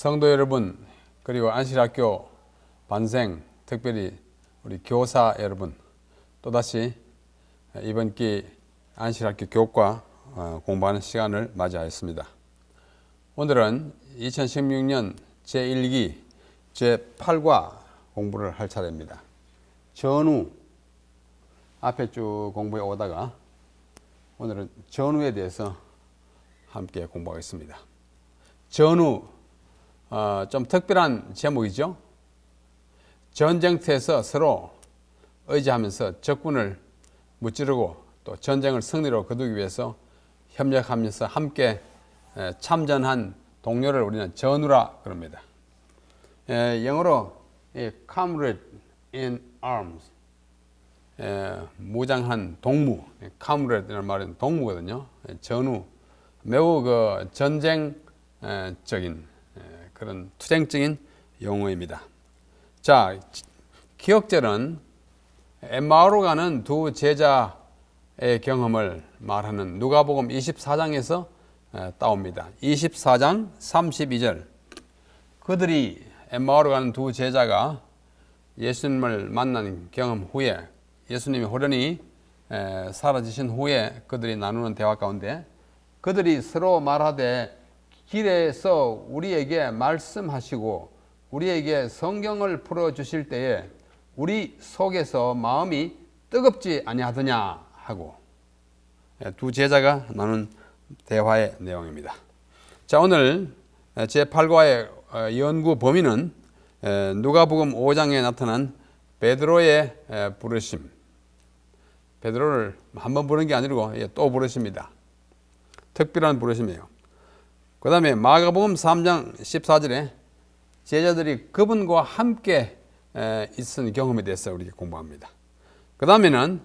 성도 여러분, 그리고 안실학교 반생, 특별히 우리 교사 여러분, 또다시 이번 기 안실학교 교과 공부하는 시간을 맞이하였습니다. 오늘은 2016년 제1기 제8과 공부를 할 차례입니다. 전후, 앞에 쭉 공부해 오다가 오늘은 전후에 대해서 함께 공부하겠습니다. 전후, 좀 특별한 제목이죠. 전쟁터에서 서로 의지하면서 적군을 무찌르고 또 전쟁을 승리로 거두기 위해서 협력하면서 함께 참전한 동료를 우리는 전후라 그럽니다. 영어로 comrade in arms, 무장한 동무, comrade라는 말은 동무거든요. 전후, 매우 그 전쟁적인 그런 투쟁적인 용어입니다. 자, 기억절은 엠마오로 가는 두 제자의 경험을 말하는 누가복음 24장에서 따옵니다. 24장 32절. 그들이 엠마오로 가는 두 제자가 예수님을 만난 경험 후에 예수님이 호련히 사라지신 후에 그들이 나누는 대화 가운데 그들이 서로 말하되 길에서 우리에게 말씀하시고 우리에게 성경을 풀어주실 때에 우리 속에서 마음이 뜨겁지 아니하더냐 하고 두 제자가 나눈 대화의 내용입니다. 자, 오늘 제8과의 연구 범위는 누가복음 5장에 나타난 베드로의 부르심. 베드로를 한번 부른 게 아니고 또 부르십니다. 특별한 부르심이에요. 그 다음에 마가복음 3장 14절에 제자들이 그분과 함께 있은 경험에 대해서 우리 공부합니다. 그 다음에는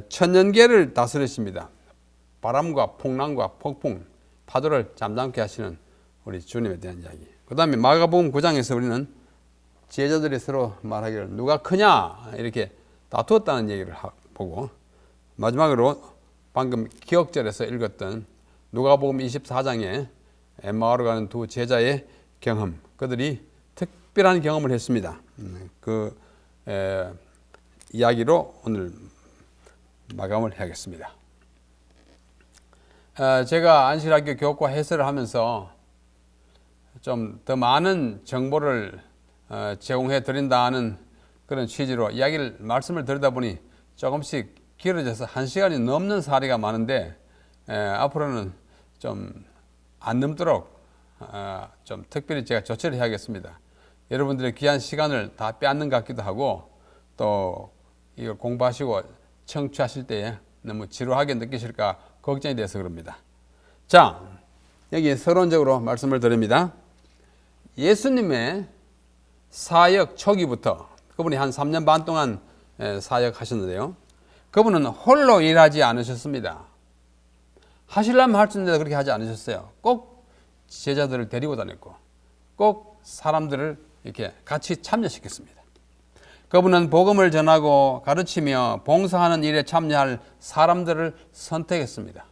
천년계를 다스리십니다. 바람과 풍랑과 폭풍, 파도를 잠잠케 하시는 우리 주님에 대한 이야기. 그 다음에 마가복음 9장에서 우리는 제자들이 서로 말하기를 누가 크냐 이렇게 다투었다는 얘기를 보고 마지막으로 방금 기억절에서 읽었던 누가복음 24장에 엠마오로 가는 두 제자의 경험, 그들이 특별한 경험을 했습니다. 그 이야기로 오늘 마감을 해야겠습니다. 제가 안실학교 교과 해설을 하면서 좀 더 많은 정보를 제공해 드린다는 그런 취지로 말씀을 드리다 보니 조금씩 길어져서 1시간이 넘는 사례가 많은데 앞으로는 좀 안 넘도록 좀 특별히 제가 조치를 해야겠습니다. 여러분들의 귀한 시간을 다 빼앗는 것 같기도 하고 또 이걸 공부하시고 청취하실 때에 너무 지루하게 느끼실까 걱정이 돼서 그럽니다. 자, 여기 서론적으로 말씀을 드립니다. 예수님의 사역 초기부터 그분이 한 3년 반 동안 사역하셨는데요. 그분은 홀로 일하지 않으셨습니다. 하시려면 할 수 있는데 그렇게 하지 않으셨어요. 꼭 제자들을 데리고 다녔고 꼭 사람들을 이렇게 같이 참여시켰습니다. 그분은 복음을 전하고 가르치며 봉사하는 일에 참여할 사람들을 선택했습니다.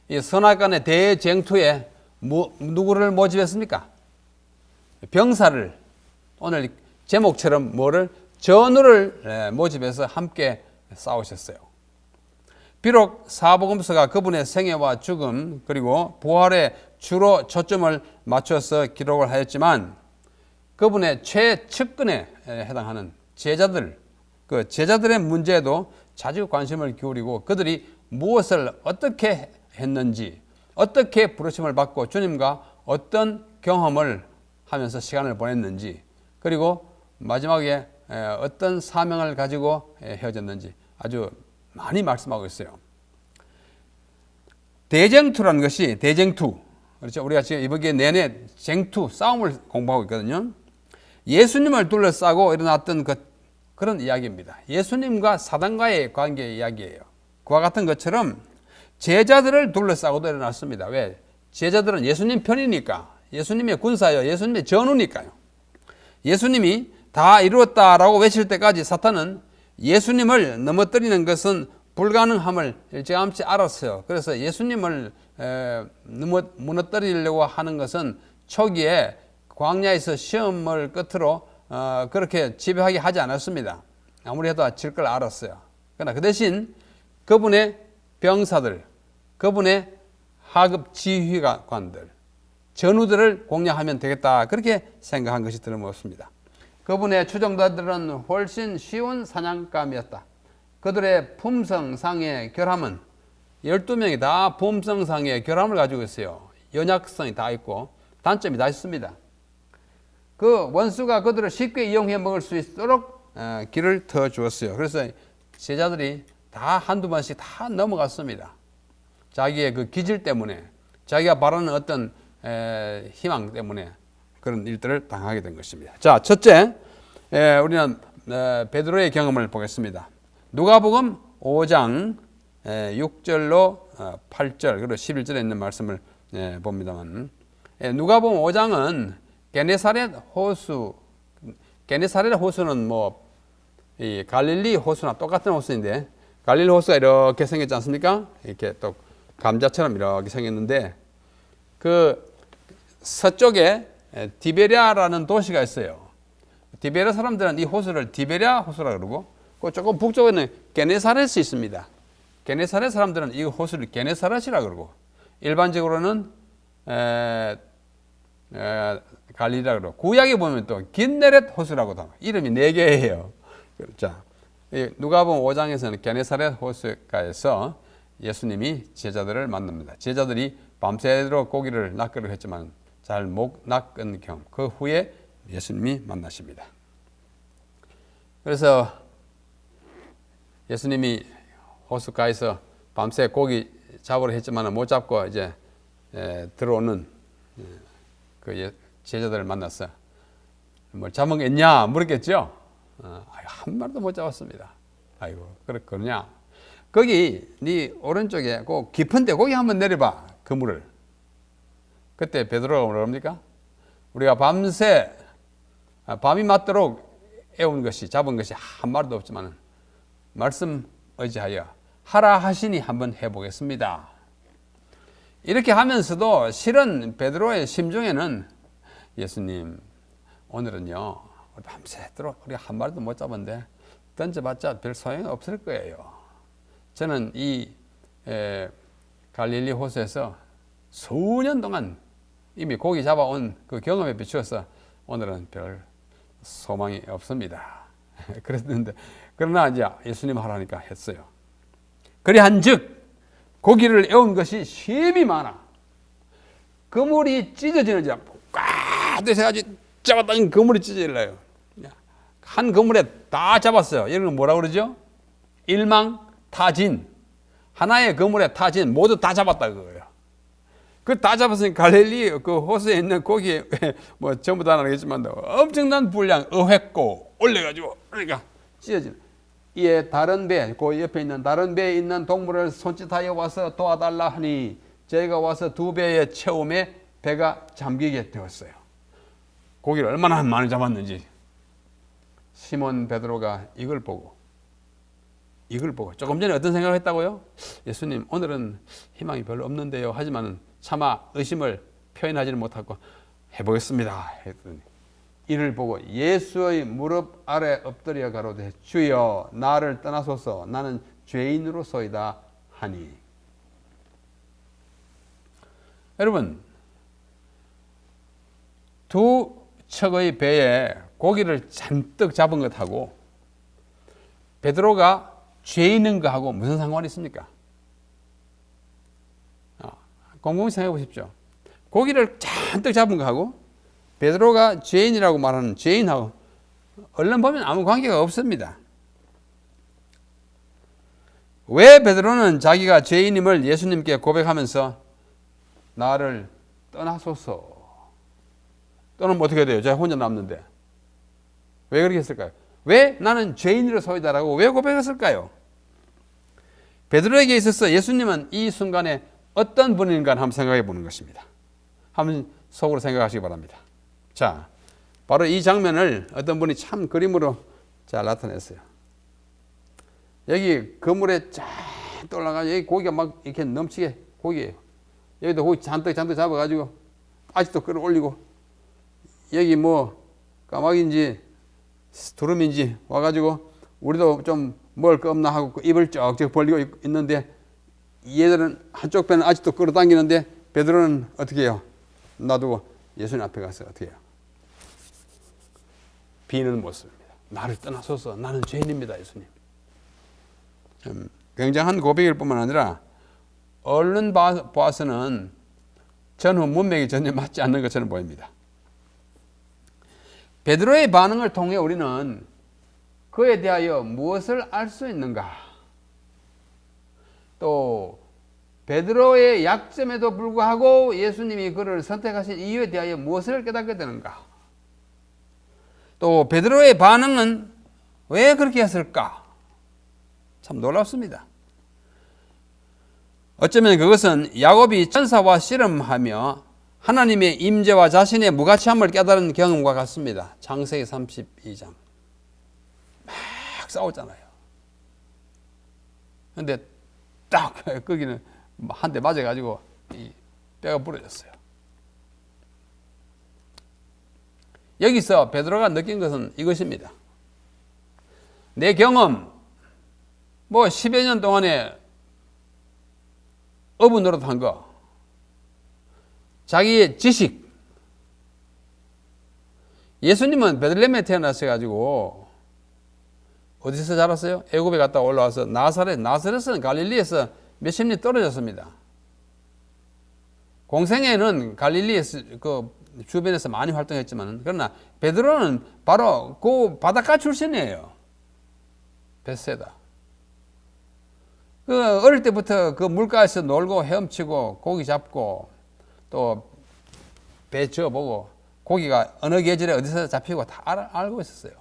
이 선악간의 대쟁투에 누구를 모집했습니까? 병사를, 오늘 제목처럼 전우를 모집해서 함께 싸우셨어요. 비록 사복음서가 그분의 생애와 죽음 그리고 부활에 주로 초점을 맞춰서 기록을 하였지만 그분의 최측근에 해당하는 제자들, 그 제자들의 문제에도 자주 관심을 기울이고 그들이 무엇을 어떻게 했는지, 어떻게 부르심을 받고 주님과 어떤 경험을 하면서 시간을 보냈는지, 그리고 마지막에 어떤 사명을 가지고 헤어졌는지 아주 많이 말씀하고 있어요. 대쟁투라는 것이 대쟁투. 그렇죠. 우리가 지금 이번 기회 내내 쟁투, 싸움을 공부하고 있거든요. 예수님을 둘러싸고 일어났던 그런 이야기입니다. 예수님과 사단과의 관계의 이야기예요. 그와 같은 것처럼 제자들을 둘러싸고도 일어났습니다. 왜? 제자들은 예수님 편이니까, 예수님의 군사요, 예수님의 전우니까요. 예수님이 다 이루었다라고 외칠 때까지 사탄은 예수님을 넘어뜨리는 것은 불가능함을 일찌감치 알았어요. 그래서 예수님을 무너뜨리려고 하는 것은 초기에 광야에서 시험을 끝으로 그렇게 지배하게 하지 않았습니다. 아무리 해도 질 걸 알았어요. 그러나 그 대신 그분의 병사들, 그분의 하급 지휘관들, 전우들을 공략하면 되겠다, 그렇게 생각한 것이 들어먹었습니다. 그분의 추종자들은 훨씬 쉬운 사냥감이었다. 그들의 품성상의 결함은 12명이 다 품성상의 결함을 가지고 있어요. 연약성이 다 있고 단점이 다 있습니다. 그 원수가 그들을 쉽게 이용해 먹을 수 있도록 길을 터 주었어요. 그래서 제자들이 다 한두 번씩 다 넘어갔습니다. 자기의 그 기질 때문에, 자기가 바라는 어떤 희망 때문에 그런 일들을 당하게 된 것입니다. 자, 첫째, 우리는 베드로의 경험을 보겠습니다. 누가복음 5장 6절로 8절 그리고 11절에 있는 말씀을 봅니다만, 누가복음 5장은 게네사렛 호수, 게네사렛 호수는 이 갈릴리 호수나 똑같은 호수인데, 갈릴리 호수가 이렇게 생겼지 않습니까? 이렇게 또 감자처럼 이렇게 생겼는데, 그 서쪽에 디베랴라는 도시가 있어요. 디베랴 사람들은 이 호수를 디베랴 호수라 그러고, 그 조금 북쪽에는 게네사렛이 있습니다. 게네사렛 사람들은 이 호수를 게네사렛이라 그러고, 일반적으로는 갈릴리라 그러고, 구약에 보면 또 긴네렛 호수라고도 합니다. 이름이 4개예요. 자, 누가복음 5장에서는 게네사렛 호수가에서 예수님이 제자들을 만납니다. 제자들이 밤새도록 고기를 낚으려 했지만 잘 못 낚은 경험, 그 후에 예수님이 만나십니다. 그래서 예수님이 호숫가에서 밤새 고기 잡으려 했지만 못 잡고 이제 들어오는 그 제자들을 만났어. 뭐 잡은 게 있냐 물었겠죠. 한 마리도 못 잡았습니다. 아이고, 그러냐? 거기 네 오른쪽에 그 깊은데 거기 한번 내려봐, 그물을. 그때 베드로가 뭐라 합니까? 우리가 밤새 밤이 맞도록 애운 것이, 잡은 것이 한 마리도 없지만 말씀 의지하여 하라 하시니 한번 해보겠습니다. 이렇게 하면서도 실은 베드로의 심중에는, 예수님 오늘은요 밤새도록 우리가 한 마리도 못 잡았는데 던져봤자 별 소용이 없을 거예요. 저는 이 갈릴리 호수에서 수년 동안 이미 고기 잡아온 그 경험에 비추어서 오늘은 별 소망이 없습니다. 그랬는데, 그러나 이제 예수님 하라니까 했어요. 그리한즉 고기를 애운 것이 심히 많아 그물이 찢어지는지, 꽉 돼서가지고 잡았더니 그물이 찢어질래요. 한 그물에 다 잡았어요. 이런 건 뭐라 그러죠? 일망타진. 하나의 그물에 타진 모두 다 잡았다 그거예요. 그 다 잡았으니까 갈릴리 그 호수에 있는 고기 뭐 전부 다는 아니겠지만 엄청난 분량 어획고 올려가지고, 그러니까 찢어지는. 이에 다른 배, 그 옆에 있는 다른 배에 있는 동물을 손짓하여 와서 도와달라 하니 저희가 와서 2배의 채움에 배가 잠기게 되었어요. 고기를 얼마나 많이 잡았는지. 시몬 베드로가 이걸 보고 조금 전에 어떤 생각을 했다고요? 예수님 오늘은 희망이 별로 없는데요. 하지만 차마 의심을 표현하지는 못하고 해보겠습니다 했더니, 이를 보고 예수의 무릎 아래 엎드려 가로되 주여 나를 떠나소서 나는 죄인으로소이다 하니. 여러분, 두 척의 배에 고기를 잔뜩 잡은 것하고 베드로가 죄인인 것하고 무슨 상관이 있습니까? 곰곰이 생각해 보십시오. 고기를 잔뜩 잡은 것하고 베드로가 죄인이라고 말하는 죄인하고 얼른 보면 아무 관계가 없습니다. 왜 베드로는 자기가 죄인임을 예수님께 고백하면서 나를 떠나소서, 또는 뭐 어떻게 돼요? 제가 혼자 남는데 왜 그렇게 했을까요? 왜 나는 죄인으로소이다라고 왜 고백했을까요? 베드로에게 있어서 예수님은 이 순간에 어떤 분인가 한번 생각해 보는 것입니다. 한번 속으로 생각하시기 바랍니다. 자, 바로 이 장면을 어떤 분이 참 그림으로 잘 나타냈어요. 여기 그물에 쫙 올라가서 여기 고기가 막 이렇게 넘치게 고기예요. 여기도 고기 잔뜩 잡아가지고 아직도 끌어올리고, 여기 뭐 까마귀인지 두루미인지 와가지고 우리도 좀 먹을 거 없나 하고 입을 쩍쩍 벌리고 있는데 얘들은 한쪽 배는 아직도 끌어당기는데 베드로는 어떻게 해요? 놔두고 예수님 앞에 가서 어떻게 해요? 비는 모습입니다. 나를 떠나소서 나는 죄인입니다. 예수님. 굉장한 고백일 뿐만 아니라 얼른 봐서는 전후 문맥이 전혀 맞지 않는 것처럼 보입니다. 베드로의 반응을 통해 우리는 그에 대하여 무엇을 알 수 있는가? 또 베드로의 약점에도 불구하고 예수님이 그를 선택하신 이유에 대하여 무엇을 깨닫게 되는가? 또 베드로의 반응은 왜 그렇게 했을까? 참 놀랍습니다. 어쩌면 그것은 야곱이 천사와 씨름하며 하나님의 임재와 자신의 무가치함을 깨달은 경험과 같습니다. 창세기 32장 막 싸웠잖아요. 그런데 딱 거기는 한 대 맞아가지고 뼈가 부러졌어요. 여기서 베드로가 느낀 것은 이것입니다. 내 경험, 뭐 10여 년 동안에 어부 노릇한 거, 자기의 지식. 예수님은 베들레헴에 태어나셔가지고 어디서 자랐어요? 애굽에 갔다 올라와서 나사렛은 갈릴리에서 몇십 리 떨어졌습니다. 공생애는 갈릴리에서 그 주변에서 많이 활동했지만, 그러나 베드로는 바로 그 바닷가 출신이에요. 벳세다. 그 어릴 때부터 그 물가에서 놀고 헤엄치고 고기 잡고 또 배 저어보고 고기가 어느 계절에 어디서 잡히고 다 알고 있었어요.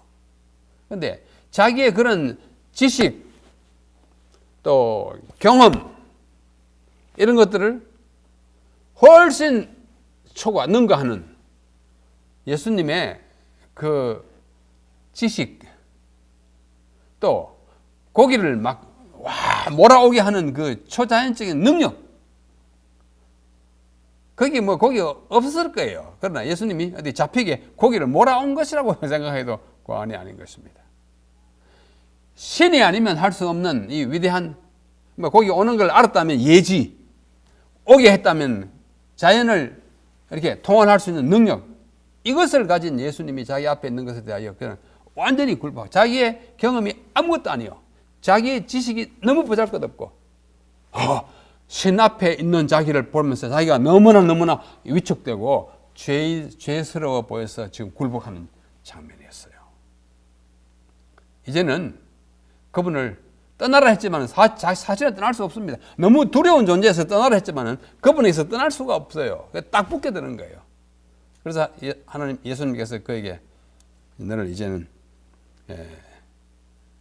그런데 자기의 그런 지식 또 경험 이런 것들을 훨씬 능가하는 예수님의 그 지식 또 고기를 막 몰아오게 하는 그 초자연적인 능력, 거기 뭐 고기 없을 거예요. 그러나 예수님이 어디 잡히게 고기를 몰아온 것이라고 생각해도 과언이 아닌 것입니다. 신이 아니면 할 수 없는 이 위대한, 뭐 고기 오는 걸 알았다면 예지, 오게 했다면 자연을 이렇게 통할할 수 있는 능력, 이것을 가진 예수님이 자기 앞에 있는 것에 대하여 그냥 완전히 굴복하고, 자기의 경험이 아무것도 아니요, 자기의 지식이 너무 보잘것없고 신 앞에 있는 자기를 보면서 자기가 너무나 위축되고 죄스러워 보여서 지금 굴복하는 장면이었어요. 이제는 그분을 떠나라 했지만 사실은 떠날 수 없습니다. 너무 두려운 존재에서 떠나라 했지만 그분에서 떠날 수가 없어요. 딱 붙게 되는 거예요. 그래서 예수님께서 그에게 너를 이제는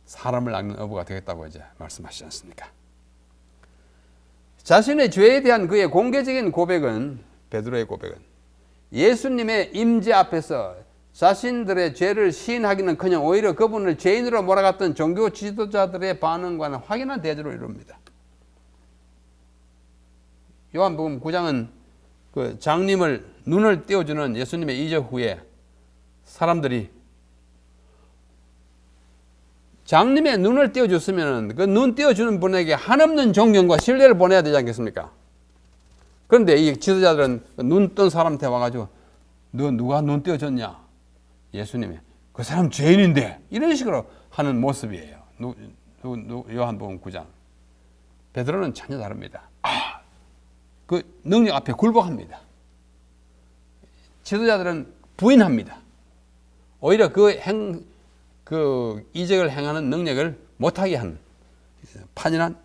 사람을 낚는 어부가 되겠다고 이제 말씀하시지 않습니까? 자신의 죄에 대한 그의 공개적인 고백은, 베드로의 고백은 예수님의 임재 앞에서 자신들의 죄를 시인하기는커녕 오히려 그분을 죄인으로 몰아갔던 종교 지도자들의 반응과는 확연한 대조를 이룹니다. 요한복음 9장은 그 장님을 눈을 띄워주는 예수님의 이적 후에 사람들이 장님의 눈을 띄워줬으면 그 눈 띄워주는 분에게 한없는 존경과 신뢰를 보내야 되지 않겠습니까? 그런데 이 지도자들은 눈 뜬 사람한테 와가지고 너 누가 눈 띄워줬냐? 예수님이 그 사람 죄인인데, 이런 식으로 하는 모습이에요. 요한복음 9장. 베드로는 전혀 다릅니다. 그 능력 앞에 굴복합니다. 지도자들은 부인합니다. 오히려 그 이적을 행하는 능력을 못하게 하는 판이한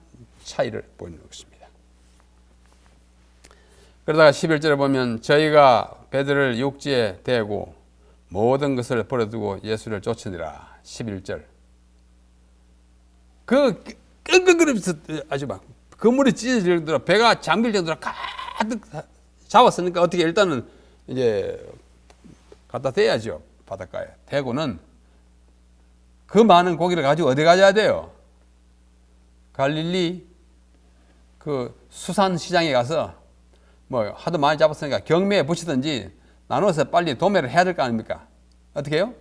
차이를 보이는 것입니다. 그러다가 11절에 보면 저희가 베드로를 육지에 대고 모든 것을 버려두고 예수를 쫓으니라. 11절. 그 끙끙거리면서 아주 막 그물이 찢어질 정도로, 배가 잠길 정도로 가득 잡았으니까 어떻게 일단은 이제 갖다 대야죠. 바닷가에 대고는 그 많은 고기를 가지고 어디 가져야 돼요? 갈릴리 그 수산시장에 가서 뭐 하도 많이 잡았으니까 경매에 붙이든지 나눠서 빨리 도매를 해야 될 거 아닙니까? 어떻게 해요?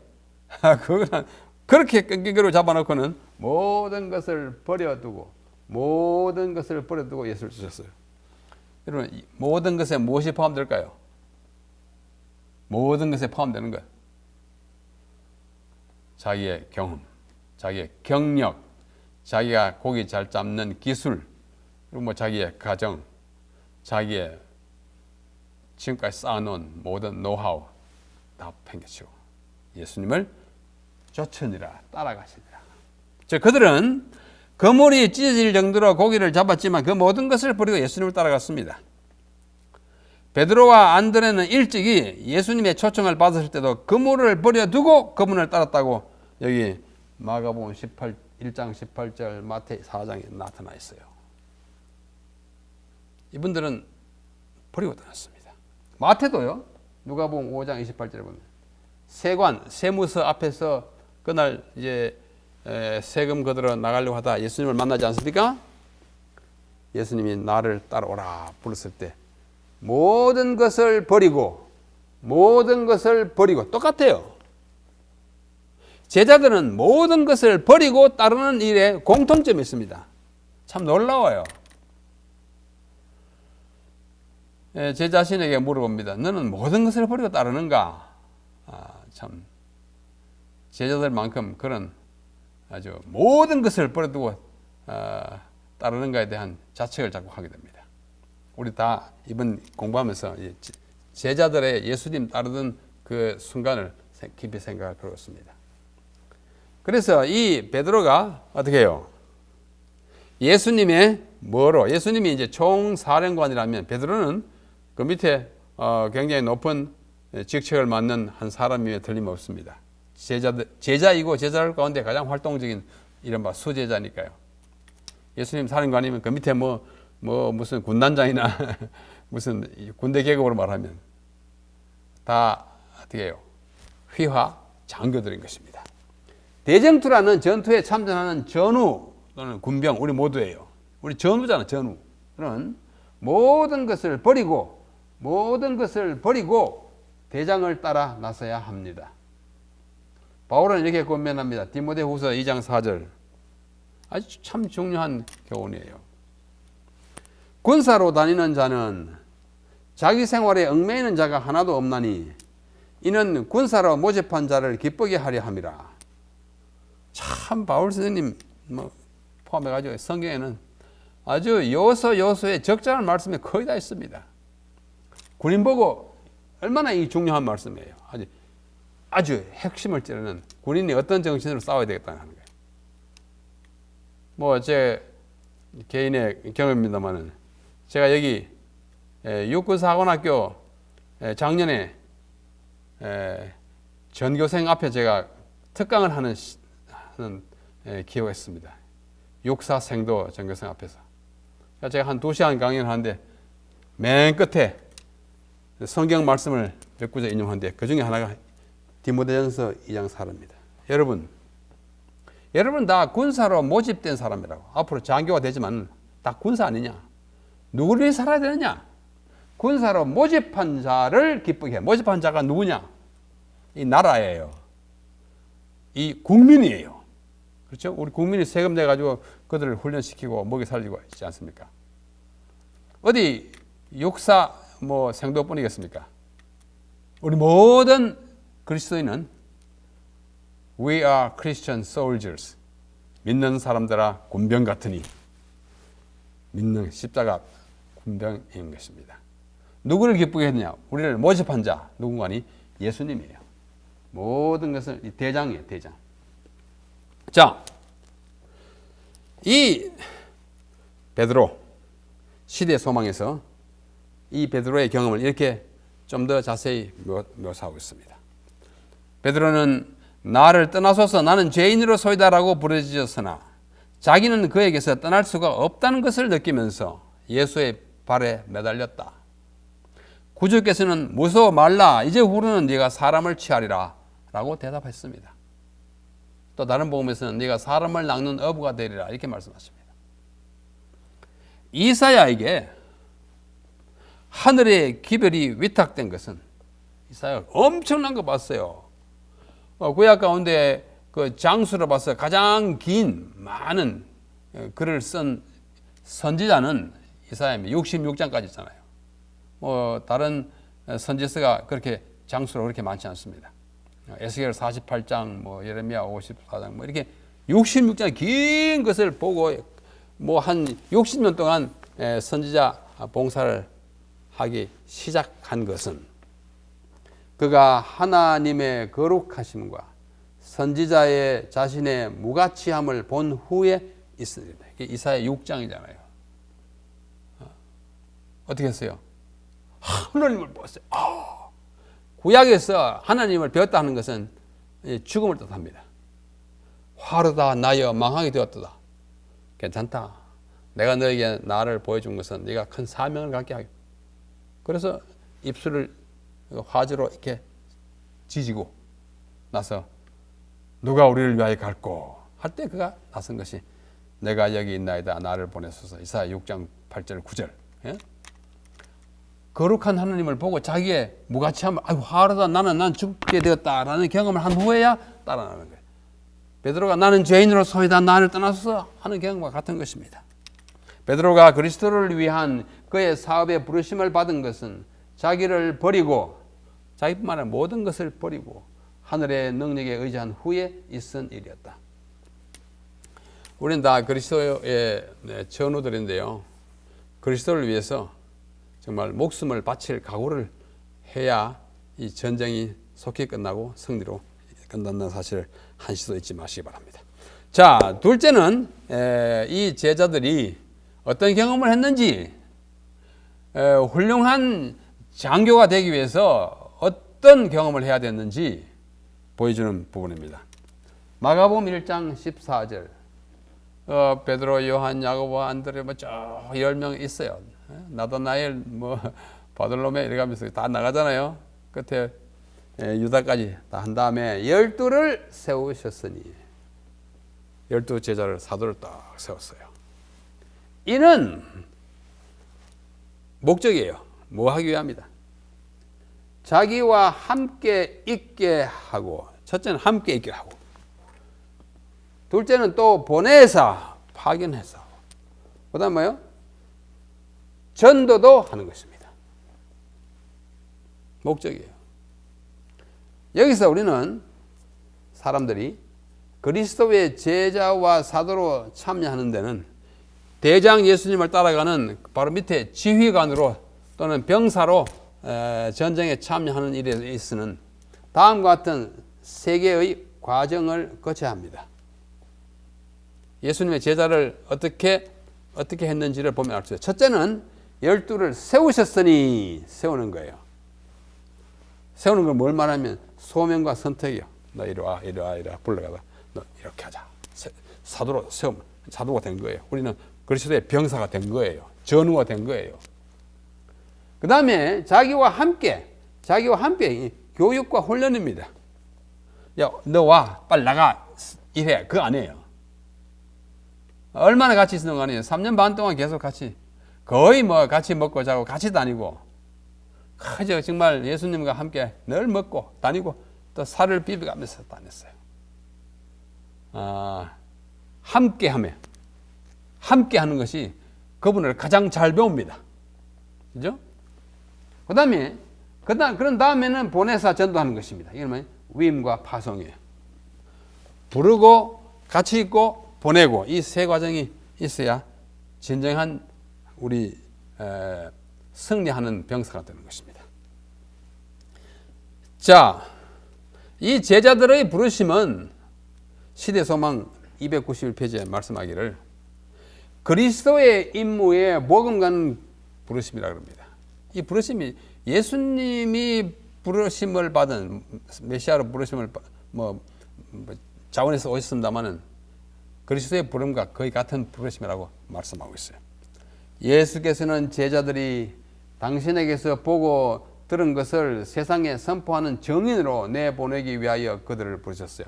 그거는 그렇게 끈기로 잡아놓고는 모든 것을 버려두고 예수를 주셨어요. 여러분, 모든 것에 무엇이 포함될까요? 모든 것에 포함되는 거예요. 자기의 경험, 자기의 경력, 자기가 고기 잘 잡는 기술, 그리고 뭐 자기의 가정, 자기의 지금까지 쌓아놓은 모든 노하우 다 팽개치고 예수님을 쫓으니라, 따라가시니라. 즉 그들은 그물이 찢어질 정도로 고기를 잡았지만 그 모든 것을 버리고 예수님을 따라갔습니다. 베드로와 안드레는 일찍이 예수님의 초청을 받았을 때도 그물을 버려두고 그분을 따랐다고 여기 마가복음 1장 18절, 마태 4장에 나타나 있어요. 이분들은 버리고 떠났습니다. 마태도요. 누가복음 5장 28절에 보면 세무서 앞에서 그날 이제 세금 거들어 나가려고 하다 예수님을 만나지 않습니까? 예수님이 나를 따라오라 부르실 때 모든 것을 버리고 똑같아요. 제자들은 모든 것을 버리고 따르는 일에 공통점이 있습니다. 참 놀라워요. 제 자신에게 물어봅니다. 너는 모든 것을 버리고 따르는가? 참 제자들만큼 그런 아주 모든 것을 버려두고 따르는가에 대한 자책을 자꾸 하게 됩니다. 우리 다 이번 공부하면서 제자들의 예수님 따르던 그 순간을 깊이 생각할 필요가 있습니다. 그래서 이 베드로가 어떻게 해요? 예수님의 예수님이 이제 총사령관이라면 베드로는 그 밑에 굉장히 높은 직책을 맡는 한 사람임에 틀림없습니다. 제자이고 제자들 가운데 가장 활동적인 이른바 수제자니까요. 예수님 사령관이면 그 밑에 무슨 군단장이나 무슨 군대 계급으로 말하면 다 어떻게 해요? 휘하 장교들인 것입니다. 대쟁투라는 전투에 참전하는 전우 또는 군병, 우리 모두예요. 우리 전우잖아, 전우. 그런 모든 것을 버리고 대장을 따라 나서야 합니다. 바울은 이렇게 권면합니다. 디모데후서 2장 4절. 아주 참 중요한 교훈이에요. 군사로 다니는 자는 자기 생활에 얽매이는 자가 하나도 없나니 이는 군사로 모집한 자를 기쁘게 하려 함이라. 참 바울 선생님 포함해가지고 성경에는 아주 요소에 적절한 말씀이 거의 다 있습니다. 군인 보고 얼마나 이 중요한 말씀이에요. 아주 핵심을 찌르는 군인이 어떤 정신으로 싸워야 되겠다는 거예요. 제 개인의 경험입니다만은 제가 여기 육군사관학교 작년에 전교생 앞에 제가 특강을 하는 기회가 있습니다. 육사생도 전교생 앞에서 제가 한 2시간 강연을 하는데 맨 끝에 성경 말씀을 몇 구절 인용하는데 그 중에 하나가 디모데전서 2장 4입니다. 여러분 다 군사로 모집된 사람이라고. 앞으로 장교가 되지만 다 군사 아니냐? 누구를 위해 살아야 되느냐? 군사로 모집한 자를 기쁘게 해. 모집한 자가 누구냐? 이 나라예요. 이 국민이에요. 그렇죠? 우리 국민이 세금 내가지고 그들을 훈련시키고 먹여 살리고 있지 않습니까? 어디 육사 생도뿐이겠습니까? 우리 모든 그리스도인은 We are Christian soldiers. 믿는 사람들아 군병 같으니. 믿는 십자가 군병인 것입니다. 누구를 기쁘게 했느냐? 우리를 모집한 자 누군가니 예수님이에요. 모든 것은 이 대장이에요. 대장. 자, 이 베드로 시대 소망에서 이 베드로의 경험을 이렇게 좀 더 자세히 묘사하고 있습니다. 베드로는 나를 떠나소서 나는 죄인으로소이다라고 부르짖었으나 자기는 그에게서 떠날 수가 없다는 것을 느끼면서 예수의 발에 매달렸다. 구주께서는 무서워 말라 이제 후로는 네가 사람을 취하리라 라고 대답했습니다. 또 다른 복음에서는 네가 사람을 낚는 어부가 되리라 이렇게 말씀하십니다. 이사야에게 하늘의 기별이 위탁된 것은 이사야가 엄청난 거 봤어요. 구약 가운데 그 장수로 봐서 가장 긴 많은 글을 쓴 선지자는 이사야입니다. 66장까지 있잖아요. 다른 선지서가 그렇게 장수로 그렇게 많지 않습니다. 에스겔 48장, 예레미야 54장, 이렇게 66장 긴 것을 보고 한 60년 동안 선지자 봉사를 하기 시작한 것은 그가 하나님의 거룩하심과 선지자의 자신의 무가치함을 본 후에 있습니다. 이사야 6장이잖아요. 어떻게 했어요? 하나님을 보았어요. 구약에서 하나님을 배웠다 하는 것은 죽음을 뜻합니다. 화르다 나여 망하게 되었다. 괜찮다. 내가 너에게 나를 보여준 것은 네가 큰 사명을 갖게 하겠다. 그래서 입술을 화주로 이렇게 지지고 나서 누가 우리를 위하여 갈꼬 할 때 그가 나선 것이 내가 여기 있나이다 나를 보내소서. 이사야 6장 8절 9절. 예? 거룩한 하나님을 보고 자기의 무가치함을 화르다 난 죽게 되었다라는 경험을 한 후에야 따라나는 거예요. 베드로가 나는 죄인으로서이다 나를 떠나소서 하는 경험과 같은 것입니다. 베드로가 그리스도를 위한 그의 사업에 부르심을 받은 것은 자기를 버리고 자기뿐만 아니라 모든 것을 버리고 하늘의 능력에 의지한 후에 있은 일이었다. 우리는 다 그리스도의 전우들인데요. 그리스도를 위해서 정말 목숨을 바칠 각오를 해야 이 전쟁이 속히 끝나고 승리로 끝난다는 사실을 한시도 잊지 마시기 바랍니다. 자, 둘째는 이 제자들이 어떤 경험을 했는지, 훌륭한 장교가 되기 위해서 어떤 경험을 해야 됐는지 보여주는 부분입니다. 마가복음 1장 14절. 베드로, 요한, 야고보, 안드레 저 10명 있어요. 나다나엘, 바돌로메 이래가면서 다 나가잖아요. 끝에 유다까지 다 한 다음에 12를 세우셨으니 12 제자를 사도를 딱 세웠어요. 이는 목적이에요. 뭐 하기 위함이다. 자기와 함께 있게 하고, 첫째는 함께 있게 하고, 둘째는 또 보내사 파견해서, 그 다음 뭐요? 전도도 하는 것입니다. 목적이에요. 여기서 우리는 사람들이 그리스도의 제자와 사도로 참여하는 데는 대장 예수님을 따라가는 바로 밑에 지휘관으로 또는 병사로 전쟁에 참여하는 일에 있어서는 다음과 같은 세 개의 과정을 거쳐야 합니다. 예수님의 제자를 어떻게 했는지를 보면 알 수 있어요. 첫째는 12를 세우셨으니 세우는 거예요. 세우는 걸 뭘 말하면 소명과 선택이요. 너 이리 와 불러가다 너 이렇게 하자. 사도로 세우면 사도가 된 거예요. 우리는 그리스도의 병사가 된 거예요. 전우가 된 거예요. 그 다음에 자기와 함께 교육과 훈련입니다. 야, 너 와, 빨리 나가 이래. 그거 아니에요. 얼마나 같이 있는 거 아니에요. 3년 반 동안 계속 같이 거의 같이 먹고 자고 같이 다니고, 그저 정말 예수님과 함께 늘 먹고 다니고 또 살을 비벼가면서 다녔어요. 함께 하는 것이 그분을 가장 잘 배웁니다. 그죠? 그런 다음에는 보내사 전도하는 것입니다. 이게 뭐예요? 위임과 파송이에요. 부르고 같이 있고 보내고, 이 세 과정이 있어야 진정한 우리 승리하는 병사가 되는 것입니다. 자, 이 제자들의 부르심은 시대소망 291페이지에 말씀하기를 그리스도의 임무에 복음가는 부르심이라고 합니다. 이 부르심이 예수님이 부르심을 받은 메시아로 부르심을 자원에서 오셨습니다마는 그리스도의 부름과 거의 같은 부르심이라고 말씀하고 있어요. 예수께서는 제자들이 당신에게서 보고 들은 것을 세상에 선포하는 정인으로 내보내기 위하여 그들을 부르셨어요.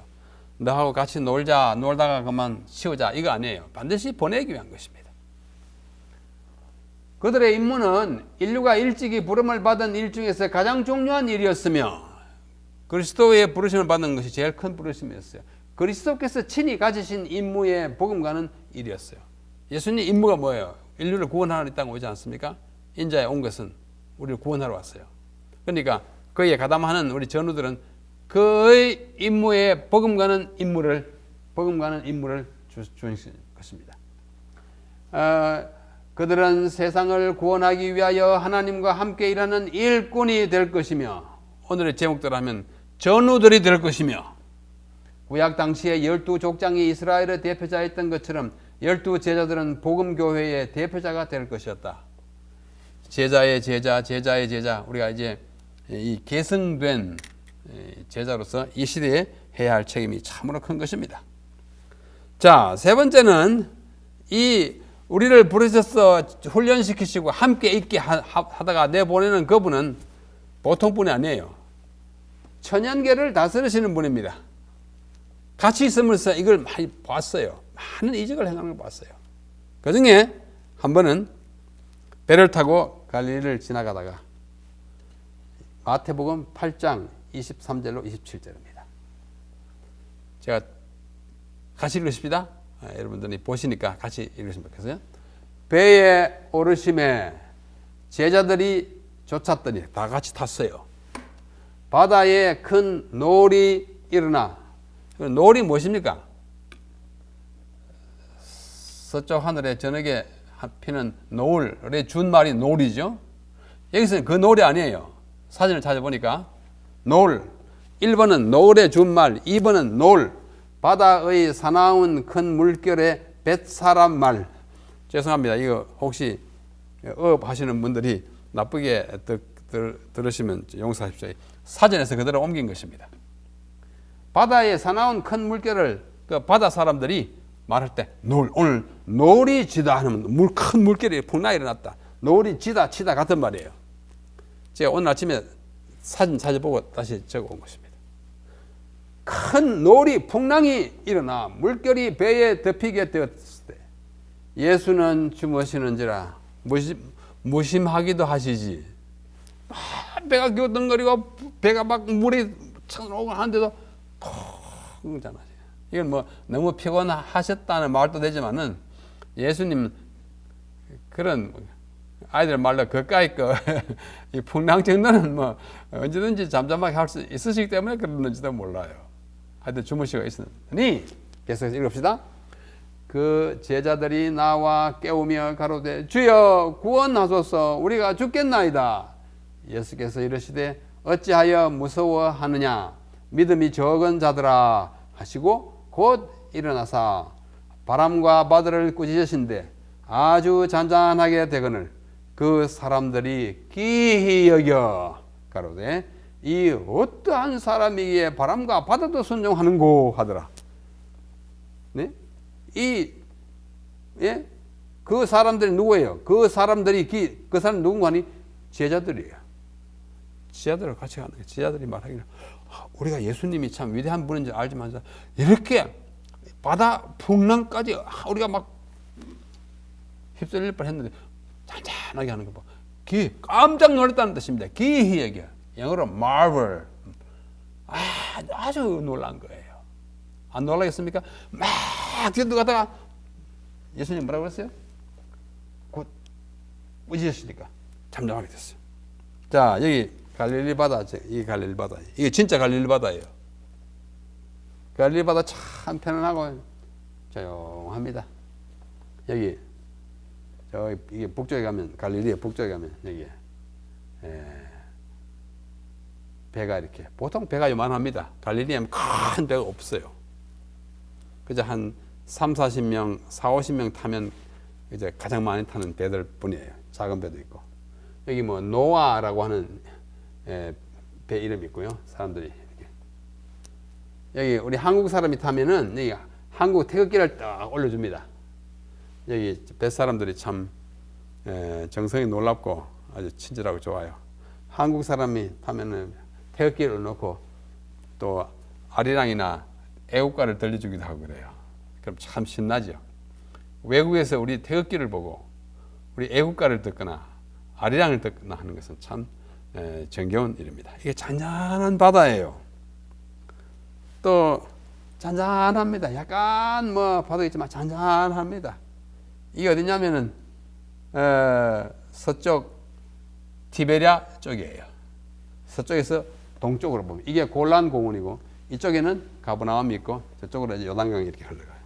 너하고 같이 놀다가 그만 쉬우자 이거 아니에요. 반드시 보내기 위한 것입니다. 그들의 임무는 인류가 일찍이 부름을 받은 일 중에서 가장 중요한 일이었으며 그리스도의 부르심을 받는 것이 제일 큰 부르심이었어요. 그리스도께서 친히 가지신 임무에 복음가는 일이었어요. 예수님 임무가 뭐예요? 인류를 구원하러 이 땅에 오지 않습니까? 인자에 온 것은 우리를 구원하러 왔어요. 그러니까 그에 가담하는 우리 전우들은 그의 임무에 복음가는 임무를 주신 것입니다. 그들은 세상을 구원하기 위하여 하나님과 함께 일하는 일꾼이 될 것이며, 오늘의 제목대로 하면 전우들이 될 것이며, 구약 당시에 12족장이 이스라엘의 대표자였던 것처럼 12제자들은 복음교회의 대표자가 될 것이었다. 제자의 제자, 제자의 제자, 우리가 이제 이 계승된 제자로서 이 시대에 해야 할 책임이 참으로 큰 것입니다. 자, 세 번째는 이 우리를 부르셔서 훈련시키시고 함께 있게 하다가 내보내는 그분은 보통 분이 아니에요. 천연계를 다스리시는 분입니다. 같이 있으면서 이걸 많이 봤어요. 많은 이적을 행하는 걸 봤어요. 그 중에 한 번은 배를 타고 갈릴리를 지나가다가 마태복음 8장 23절로 27절입니다. 제가 같이 읽으십시다. 여러분들이 보시니까 같이 읽으시면 좋겠어요. 배에 오르심에 제자들이 쫓았더니 다 같이 탔어요. 바다에 큰 노을이 일어나, 노을이 무엇입니까? 서쪽 하늘에 저녁에 피는 노을의 준말이 노을이죠. 여기서는 그 노을이 아니에요. 사진을 찾아보니까 노을, 1번은 노을의 준말, 2번은 노을, 바다의 사나운 큰 물결의 뱃사람 말. 죄송합니다. 이거 혹시 어업 하시는 분들이 나쁘게 들으시면 용서하십시오. 사전에서 그대로 옮긴 것입니다. 바다의 사나운 큰 물결을 그 바다 사람들이 말할 때 노을, 오늘 노을이 지다 하면 큰 물결이 풍랑이 일어났다. 노을이 지다 치다 같은 말이에요. 제가 오늘 아침에 사진 찾아보고 다시 적어온 것입니다. 큰 노을이 풍랑이 일어나 물결이 배에 덮이게 되었을 때 예수는 주무시는지라 무심하기도 하시지. 배가 교등거리고 배가 막 물이 차오고 하는데도 푹 자나요. 이건 뭐 너무 피곤하셨다는 말도 되지만은 예수님 그런 아이들 말로 그까이 이 풍랑 정도는 뭐 언제든지 잠잠하게 할 수 있으시기 때문에 그러는지도 몰라요. 하여튼 주무시고 있으니 계속해서 읽읍시다. 그 제자들이 나와 깨우며 가로되 주여 구원하소서 우리가 죽겠나이다. 예수께서 이르시되 어찌하여 무서워하느냐 믿음이 적은 자들아 하시고 곧 일어나사 바람과 바다를 꾸짖으신데 아주 잔잔하게 되거늘 그 사람들이 기히 여겨 가로되 이 어떠한 사람이기에 바람과 바다도 순종하는고 하더라. 네? 그 사람들이 누구예요? 그 사람 누군가 하니 제자들이에요. 제자들을 같이 가는 거예요. 제자들이 말하기를 우리가 예수님이 참 위대한 분인지 알지만 이렇게 바다 풍랑까지 우리가 막 휩쓸릴 뻔했는데 잔잔하게 하는 거 봐. 깜짝 놀랐다는 뜻입니다. 기히 여겨. 영어로 marvel. 아주 놀란 거예요. 안 놀라겠습니까? 막 뛰어가다가 예수님 뭐라고 그랬어요? 곧 꾸짖으시니까 잠잠하게 됐어요. 자, 여기 갈릴리 바다, 이 갈릴리 바다, 이게 진짜 갈릴리 바다예요. 갈릴리 바다 참 편안하고 조용합니다. 여기 이게 북쪽에 가면 갈릴리의 북쪽에 가면 여기 배가 이렇게 보통 배가 요만합니다. 갈릴리에는 큰 배가 없어요. 그저 한 30-40명, 40-50명 타면 이제 가장 많이 타는 배들 뿐이에요. 작은 배도 있고. 여기 뭐 노아라고 하는 배 이름이 있고요. 사람들이 이렇게. 여기 우리 한국 사람이 타면은 여기 한국 태극기를 딱 올려줍니다. 여기 배 사람들이 참 정성이 놀랍고 아주 친절하고 좋아요. 한국 사람이 타면은 태극기를 놓고 또 아리랑이나 애국가를 들려주기도 하고 그래요. 그럼 참 신나죠. 외국에서 우리 태극기를 보고 우리 애국가를 듣거나 아리랑을 듣거나 하는 것은 참 정겨운 일입니다. 이게 잔잔한 바다예요. 또 잔잔합니다. 약간 뭐 파도 있지만 잔잔합니다. 이게 어디냐면은 서쪽 티베리아 쪽이에요. 서쪽에서 동쪽으로 보면 이게 골란 공원이고 이쪽에는 가버나움이 있고 저쪽으로 이제 요단강이 이렇게 흘러가요.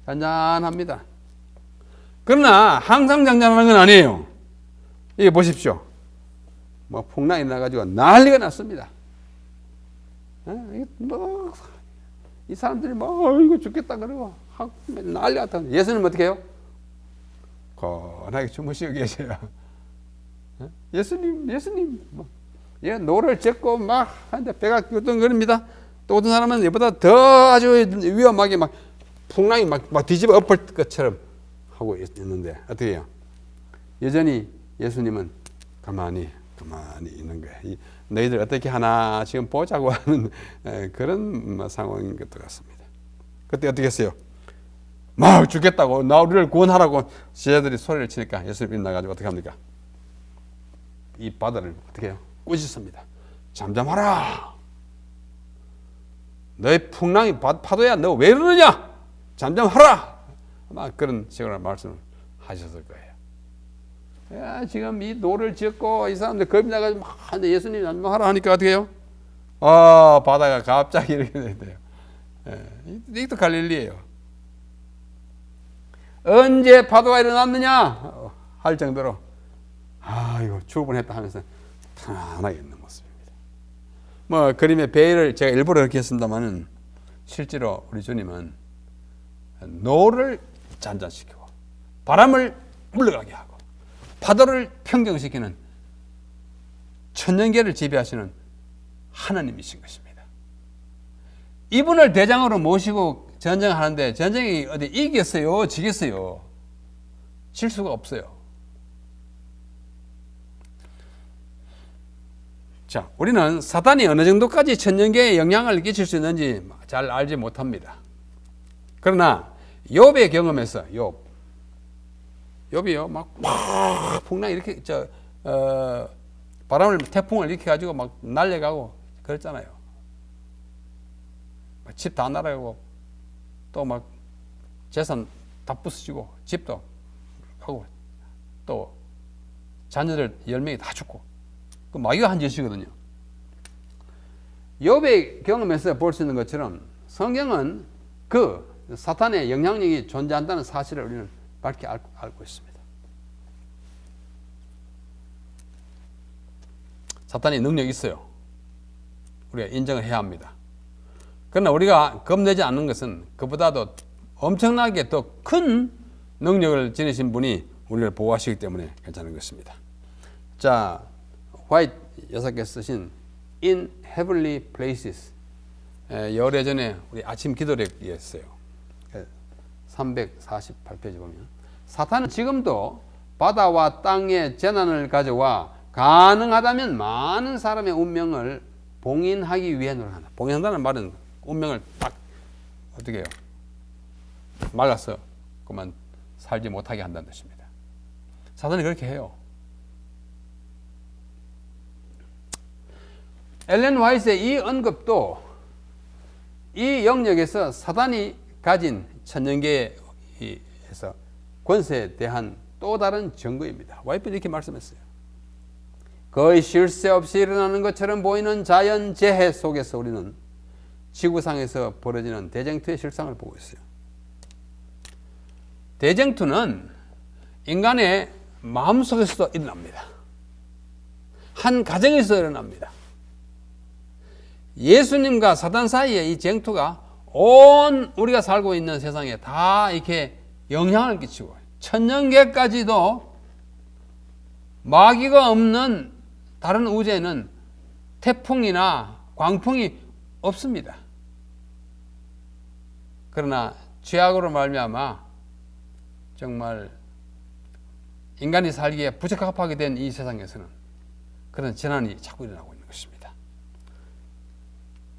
잔잔합니다. 그러나 항상 잔잔한 건 아니에요. 이게 보십시오. 뭐 풍랑이 나가지고 난리가 났습니다. 이 사람들이 이거 죽겠다 그러고 난리가 났다. 예수님은 어떻게 해요? 건하게 주무시고 계세요. 예수님 노를 젓고 막 하는데 배가 끄덕거립니다. 또 어떤 사람은 이보다 더 아주 위험하게 막 풍랑이 막 뒤집어 엎을 것처럼 하고 있는데 어떻게 해요? 여전히 예수님은 가만히 있는 거예요. 너희들 어떻게 하나 지금 보자고 하는 그런 상황인 것 같습니다. 그때 어떻게 했어요? 막 죽겠다고 나 우리를 구원하라고 제자들이 소리를 치니까 예수님이 나가지고 어떻게 합니까? 이 바다를 어떻게 해요? 꾸짖습니다. 잠잠하라. 너의 풍랑이 파도야. 너 왜 이러느냐? 잠잠하라. 아마 그런 식으로 말씀을 하셨을 거예요. 야, 지금 이 노를 지었고 이 사람들 겁이 나가지고 막 하는데 예수님이 잠잠하라 하니까 어떻게 해요? 바다가 갑자기 이렇게 돼요. 이게 또 갈릴리예요. 언제 파도가 일어났느냐 할 정도로 이거 죽을뻔했다 하면서 편안하게 있는 모습입니다. 뭐 그림의 배를 제가 일부러 이렇게 했습니다만은 실제로 우리 주님은 노를 잔잔시키고 바람을 물러가게 하고 파도를 평정시키는 천년계를 지배하시는 하나님이신 것입니다. 이분을 대장으로 모시고 전쟁하는데 전쟁이 어디 이겼어요? 지겠어요? 질 수가 없어요. 자, 우리는 사탄이 어느 정도까지 천년계에 영향을 끼칠 수 있는지 잘 알지 못합니다. 그러나 욥의 경험에서 욥이요 막 풍랑 이렇게 바람을 태풍을 일으켜 가지고 막 날려가고 그랬잖아요. 집 다 날아가고 또 막 재산 다 부서지고 집도 하고 또 자녀들 10명이 다 죽고 그 마귀가 한 짓이거든요. 욥의 경험에서 볼 수 있는 것처럼 성경은 그 사탄의 영향력이 존재한다는 사실을 우리는 밝게 알고 있습니다. 사탄이 능력이 있어요. 우리가 인정을 해야 합니다. 그러나 우리가 겁내지 않는 것은 그보다도 엄청나게 더 큰 능력을 지니신 분이 우리를 보호하시기 때문에 괜찮은 것입니다. 자, 화이트 여사께서 쓰신 In Heavenly Places 열흘 전에 우리 아침 기도력이었어요. 348페이지 보면 사탄은 지금도 바다와 땅의 재난을 가져와 가능하다면 많은 사람의 운명을 봉인하기 위해 노력한다. 봉인한다는 말은 운명을 딱 어떻게 해요? 막아서 그만 살지 못하게 한다는 뜻입니다. 사탄이 그렇게 해요. 엘렌 화이트의 이 언급도 이 영역에서 사탄이 가진 천년계에서 권세에 대한 또 다른 증거입니다. 와이프는 이렇게 말씀했어요. 거의 쉴 새 없이 일어나는 것처럼 보이는 자연 재해 속에서 우리는 지구상에서 벌어지는 대쟁투의 실상을 보고 있어요. 대쟁투는 인간의 마음속에서도 일어납니다. 한 가정에서 일어납니다. 예수님과 사단 사이의 이 쟁투가 온 우리가 살고 있는 세상에 다 이렇게 영향을 끼치고 천년계까지도 마귀가 없는 다른 우주에는 태풍이나 광풍이 없습니다. 그러나 죄악으로 말미암아 정말 인간이 살기에 부적합하게 된 이 세상에서는 그런 재난이 자꾸 일어나고 있는 것입니다.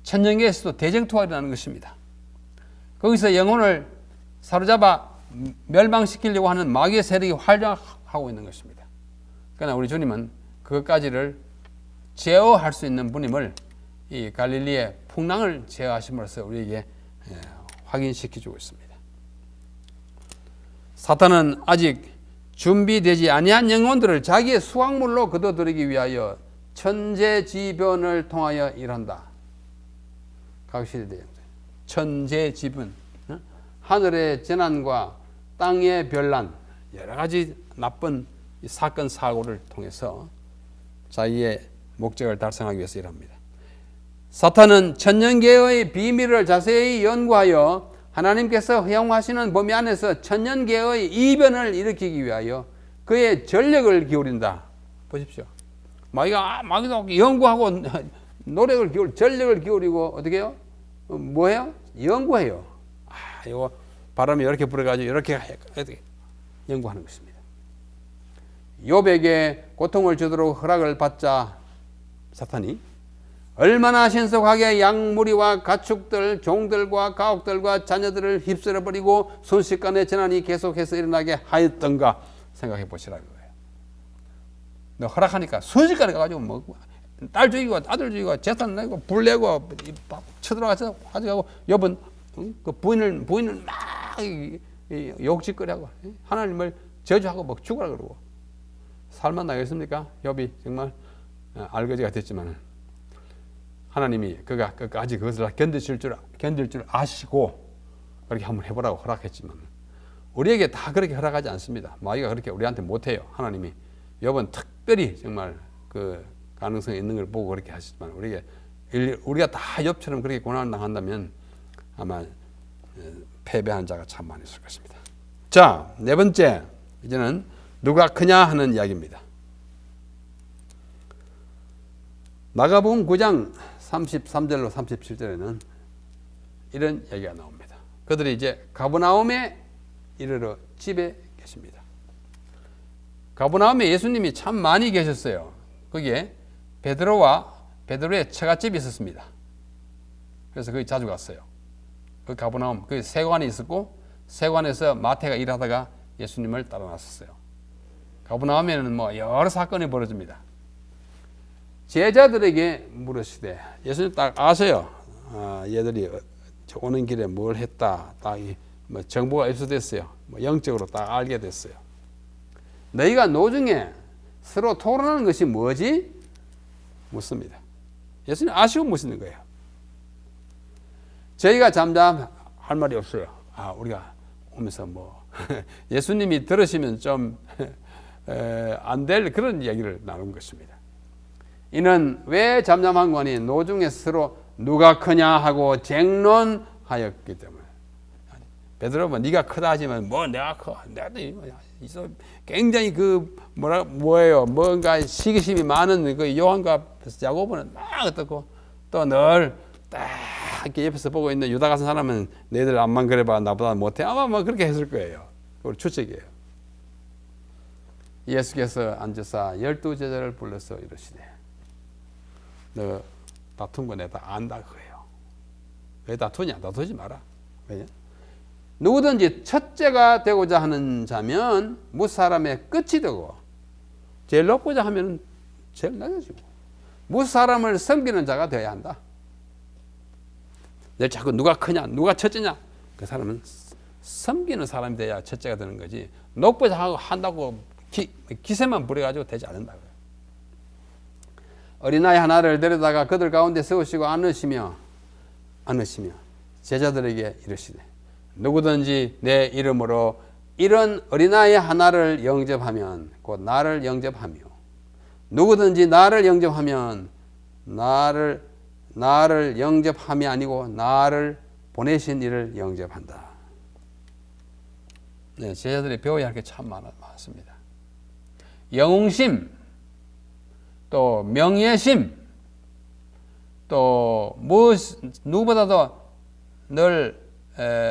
천년계에서도 대쟁투가 일어나는 것입니다. 거기서 영혼을 사로잡아 멸망시키려고 하는 마귀의 세력이 하고 있는 것입니다. 그러나 우리 주님은 그것까지를 제어할 수 있는 분임을 이 갈릴리의 풍랑을 제어하심으로써 우리에게 확인시켜주고 있습니다. 사탄은 아직 준비되지 아니한 영혼들을 자기의 수확물로 거둬들이기 위하여 천재지변을 통하여 일한다. 각시대에 천재지변, 하늘의 재난과 땅의 변란, 여러 가지 나쁜 사건 사고를 통해서 자기의 목적을 달성하기 위해서 일합니다. 사탄은 천년계의 비밀을 자세히 연구하여 하나님께서 허용하시는 범위 안에서 천년계의 이변을 일으키기 위하여 그의 전력을 기울인다. 보십시오. 마귀도 연구하고 노력을 전력을 기울이고 어떻게 해요? 뭐해요? 연구해요. 이거 바람이 이렇게 불어가지고 이렇게 연구하는 것입니다. 욥에게 고통을 주도록 허락을 받자 사탄이 얼마나 신속하게 양무리와 가축들, 종들과 가옥들과 자녀들을 휩쓸어버리고 순식간에 재난이 계속해서 일어나게 하였던가 생각해 보시라는 거예요. 너 허락하니까 순식간에 가가지고 딸 죽이고 아들 죽이고 재산 내고 불 내고 쳐들어가서 가져가고 욥은 그 부인을 막 욕짓거리하고 하나님을 저주하고 막 죽으라 그러고 살만 나겠습니까? 욥이 정말 알거지가 됐지만 하나님이 그가 끝까지 그것을 견딜 줄 아시고 그렇게 한번 해보라고 허락했지만 우리에게 다 그렇게 허락하지 않습니다. 마귀가 그렇게 우리한테 못해요. 하나님이 욥은 특별히 정말 그 가능성이 있는 걸 보고 그렇게 하시지만 우리가 다 욥처럼 그렇게 고난을 당한다면 아마 패배한 자가 참 많이 있을 것입니다. 자, 네 번째 이제는 누가 크냐 하는 이야기입니다. 마가복음 9장 33절로 37절에는 이런 얘기가 나옵니다. 그들이 이제 가버나움에 이르러 집에 계십니다. 가버나움에 예수님이 참 많이 계셨어요. 거기에 베드로의 처갓집이 있었습니다. 그래서 거기 자주 갔어요. 그 가버나움, 그 세관이 있었고 세관에서 마태가 일하다가 예수님을 따라 나섰어요. 가버나움에는 여러 사건이 벌어집니다. 제자들에게 물으시되 예수님 딱 아세요. 얘들이 오는 길에 뭘 했다. 딱 정보가 입수됐어요. 영적으로 딱 알게 됐어요. 너희가 노중에 서로 토론하는 것이 뭐지? 묻습니다. 예수님 아시고 묻는 거예요. 저희가 잠잠할 말이 없어요. 우리가 오면서 예수님이 들으시면 좀 안 될 그런 이야기를 나눈 것입니다. 이는 왜 잠잠한 거니? 노중에 서로 누가 크냐 하고 쟁론하였기 때문에. 베드로가 네가 크다 하지만 내가 커. 굉장히 뭔가 시기심이 많은 그 요한과 야고보는 막 어떻고 또 늘 딱 이렇게 옆에서 보고 있는 유다 같은 사람은 너희들 암만 그래봐 나보다 못해. 아마 그렇게 했을 거예요. 그걸 추측이에요. 예수께서 앉으사 12제자를 불러서 이러시되 너 다툰 거 내가 다 안다 그래요. 왜 다투냐? 다투지 마라. 왜냐? 누구든지 첫째가 되고자 하는 자면 무사람의 끝이 되고 제일 높고자 하면 제일 낮아지고 무사람을 섬기는 자가 되어야 한다. 늘 자꾸 누가 크냐 누가 첫째냐 그 사람은 섬기는 사람이 돼야 첫째가 되는 거지 높고자 한다고 기세만 부려가지고 되지 않는다고요. 어린아이 하나를 데려다가 그들 가운데 세우시고 안으시며 제자들에게 이르시되 누구든지 내 이름으로 이런 어린아이 하나를 영접하면 곧 나를 영접하며 누구든지 나를 영접하면 나를 영접함이 아니고 나를 보내신 이를 영접한다. 네, 제자들이 배워야 할 게 참 많습니다. 영웅심, 또 명예심, 또 누구보다도 늘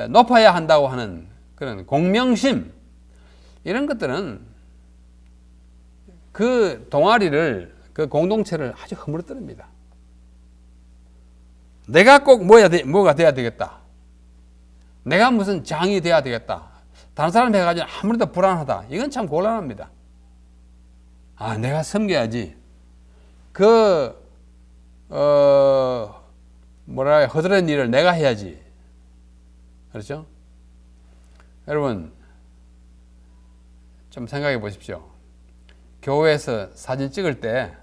높아야 한다고 하는 그런 공명심, 이런 것들은 그 동아리를 그 공동체를 아주 허물어뜨립니다. 내가 꼭 뭐가 돼야 되겠다. 내가 무슨 장이 돼야 되겠다. 다른 사람 해가지고 아무래도 불안하다. 이건 참 곤란합니다. 내가 섬겨야지. 허드렛 일을 내가 해야지. 그렇죠? 여러분, 좀 생각해 보십시오. 교회에서 사진 찍을 때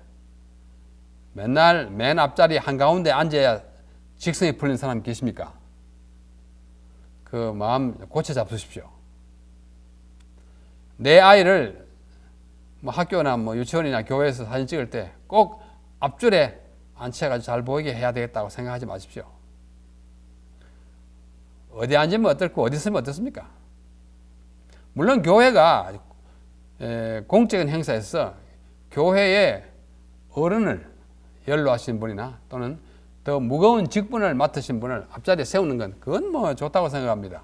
맨날 맨 앞자리 한가운데 앉아야 직성이 풀린 사람 계십니까? 그 마음 고쳐 잡수십시오. 내 아이를 학교나 유치원이나 교회에서 사진 찍을 때 꼭 앞줄에 앉혀가지고 잘 보이게 해야 되겠다고 생각하지 마십시오. 어디 앉으면 어떻고 어디 서면 어떻습니까? 물론 교회가 공적인 행사에서 교회의 어른을 연로하신 분이나 또는 더 무거운 직분을 맡으신 분을 앞자리에 세우는 건 그건 좋다고 생각합니다.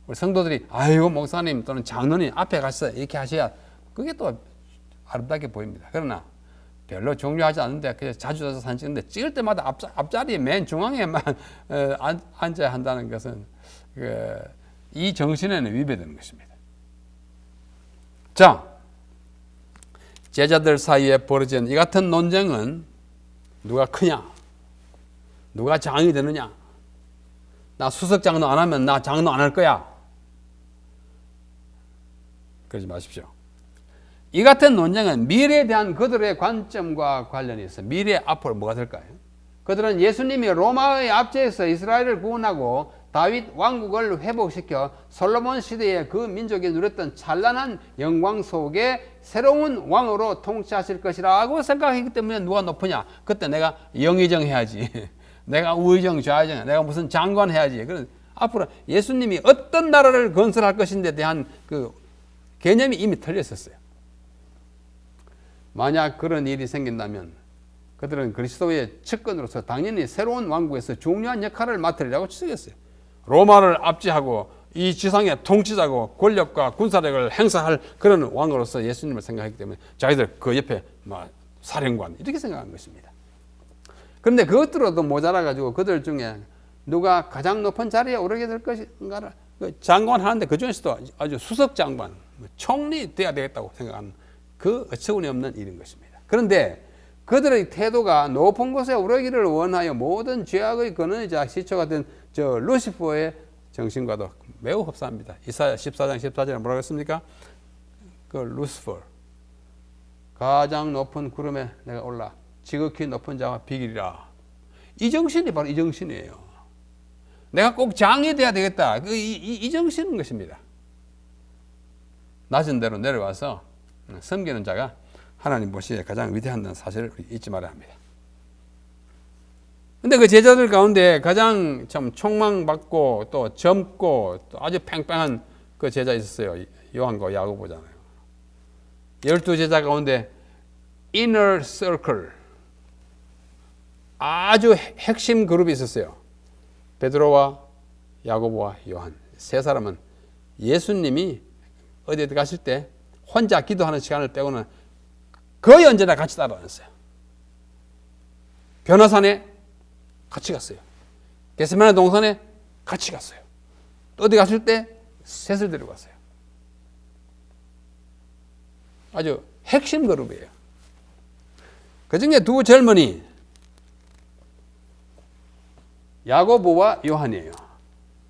우리 성도들이 아이고 목사님 또는 장로님 앞에 가서 이렇게 하셔야 그게 또 아름답게 보입니다. 그러나 별로 중요하지 않은데 그냥 자주 가서 사진 찍는데 찍을 때마다 앞자리 맨 중앙에만 앉아야 한다는 것은 이 정신에는 위배되는 것입니다. 자, 제자들 사이에 벌어진 이 같은 논쟁은 누가 크냐? 누가 장이 되느냐? 나 수석 장로 안 하면 나 장로 안 할 거야. 그러지 마십시오. 이 같은 논쟁은 미래에 대한 그들의 관점과 관련이 있어. 미래 앞으로 뭐가 될까요? 그들은 예수님이 로마의 압제에서 이스라엘을 구원하고 다윗 왕국을 회복시켜 솔로몬 시대에 그 민족이 누렸던 찬란한 영광 속에 새로운 왕으로 통치하실 것이라고 생각했기 때문에 누가 높으냐? 그때 내가 영의정 해야지. 내가 우의정, 좌의정, 내가 무슨 장관 해야지. 그런 앞으로 예수님이 어떤 나라를 건설할 것인데 대한 그 개념이 이미 틀렸었어요. 만약 그런 일이 생긴다면 그들은 그리스도의 측근으로서 당연히 새로운 왕국에서 중요한 역할을 맡으리라고 추측했어요. 로마를 압제하고 이 지상의 통치자고 권력과 군사력을 행사할 그런 왕으로서 예수님을 생각했기 때문에 자기들 그 옆에 사령관 이렇게 생각한 것입니다. 그런데 그것들로도 모자라가지고 그들 중에 누가 가장 높은 자리에 오르게 될 것인가를 장관 하는데 그 중에서도 아주 수석 장관, 총리 돼야 되겠다고 생각하는 그 어처구니 없는 일인 것입니다. 그런데 그들의 태도가 높은 곳에 오르기를 원하여 모든 죄악의 근원이자 시초가 된 저 루시퍼의 정신과도 매우 흡사합니다. 이사야 14장 14절에 뭐라고 했습니까? 그 루시퍼 가장 높은 구름에 내가 올라 지극히 높은 자와 비기리라. 이 정신이 바로 이 정신이에요. 내가 꼭 장이 돼야 되겠다. 이 정신인 것입니다. 낮은 데로 내려와서 섬기는 자가 하나님 보시기에 가장 위대한 사실을 잊지 말아야 합니다. 근데 그 제자들 가운데 가장 참 촉망받고 또 젊고 또 아주 팽팽한 그 제자 있었어요. 요한과 야고보잖아요. 12제자 가운데 inner circle 아주 핵심 그룹이 있었어요. 베드로와 야고보와 요한 세 사람은 예수님이 어디에 가실 때 혼자 기도하는 시간을 빼고는 거의 언제나 같이 따라다녔어요. 변화산에 같이 갔어요. 겟세마네 동산에 같이 갔어요. 또 어디 갔을 때 셋을 데리고 갔어요. 아주 핵심 그룹이에요. 그 중에 두 젊은이 야고보와 요한이에요.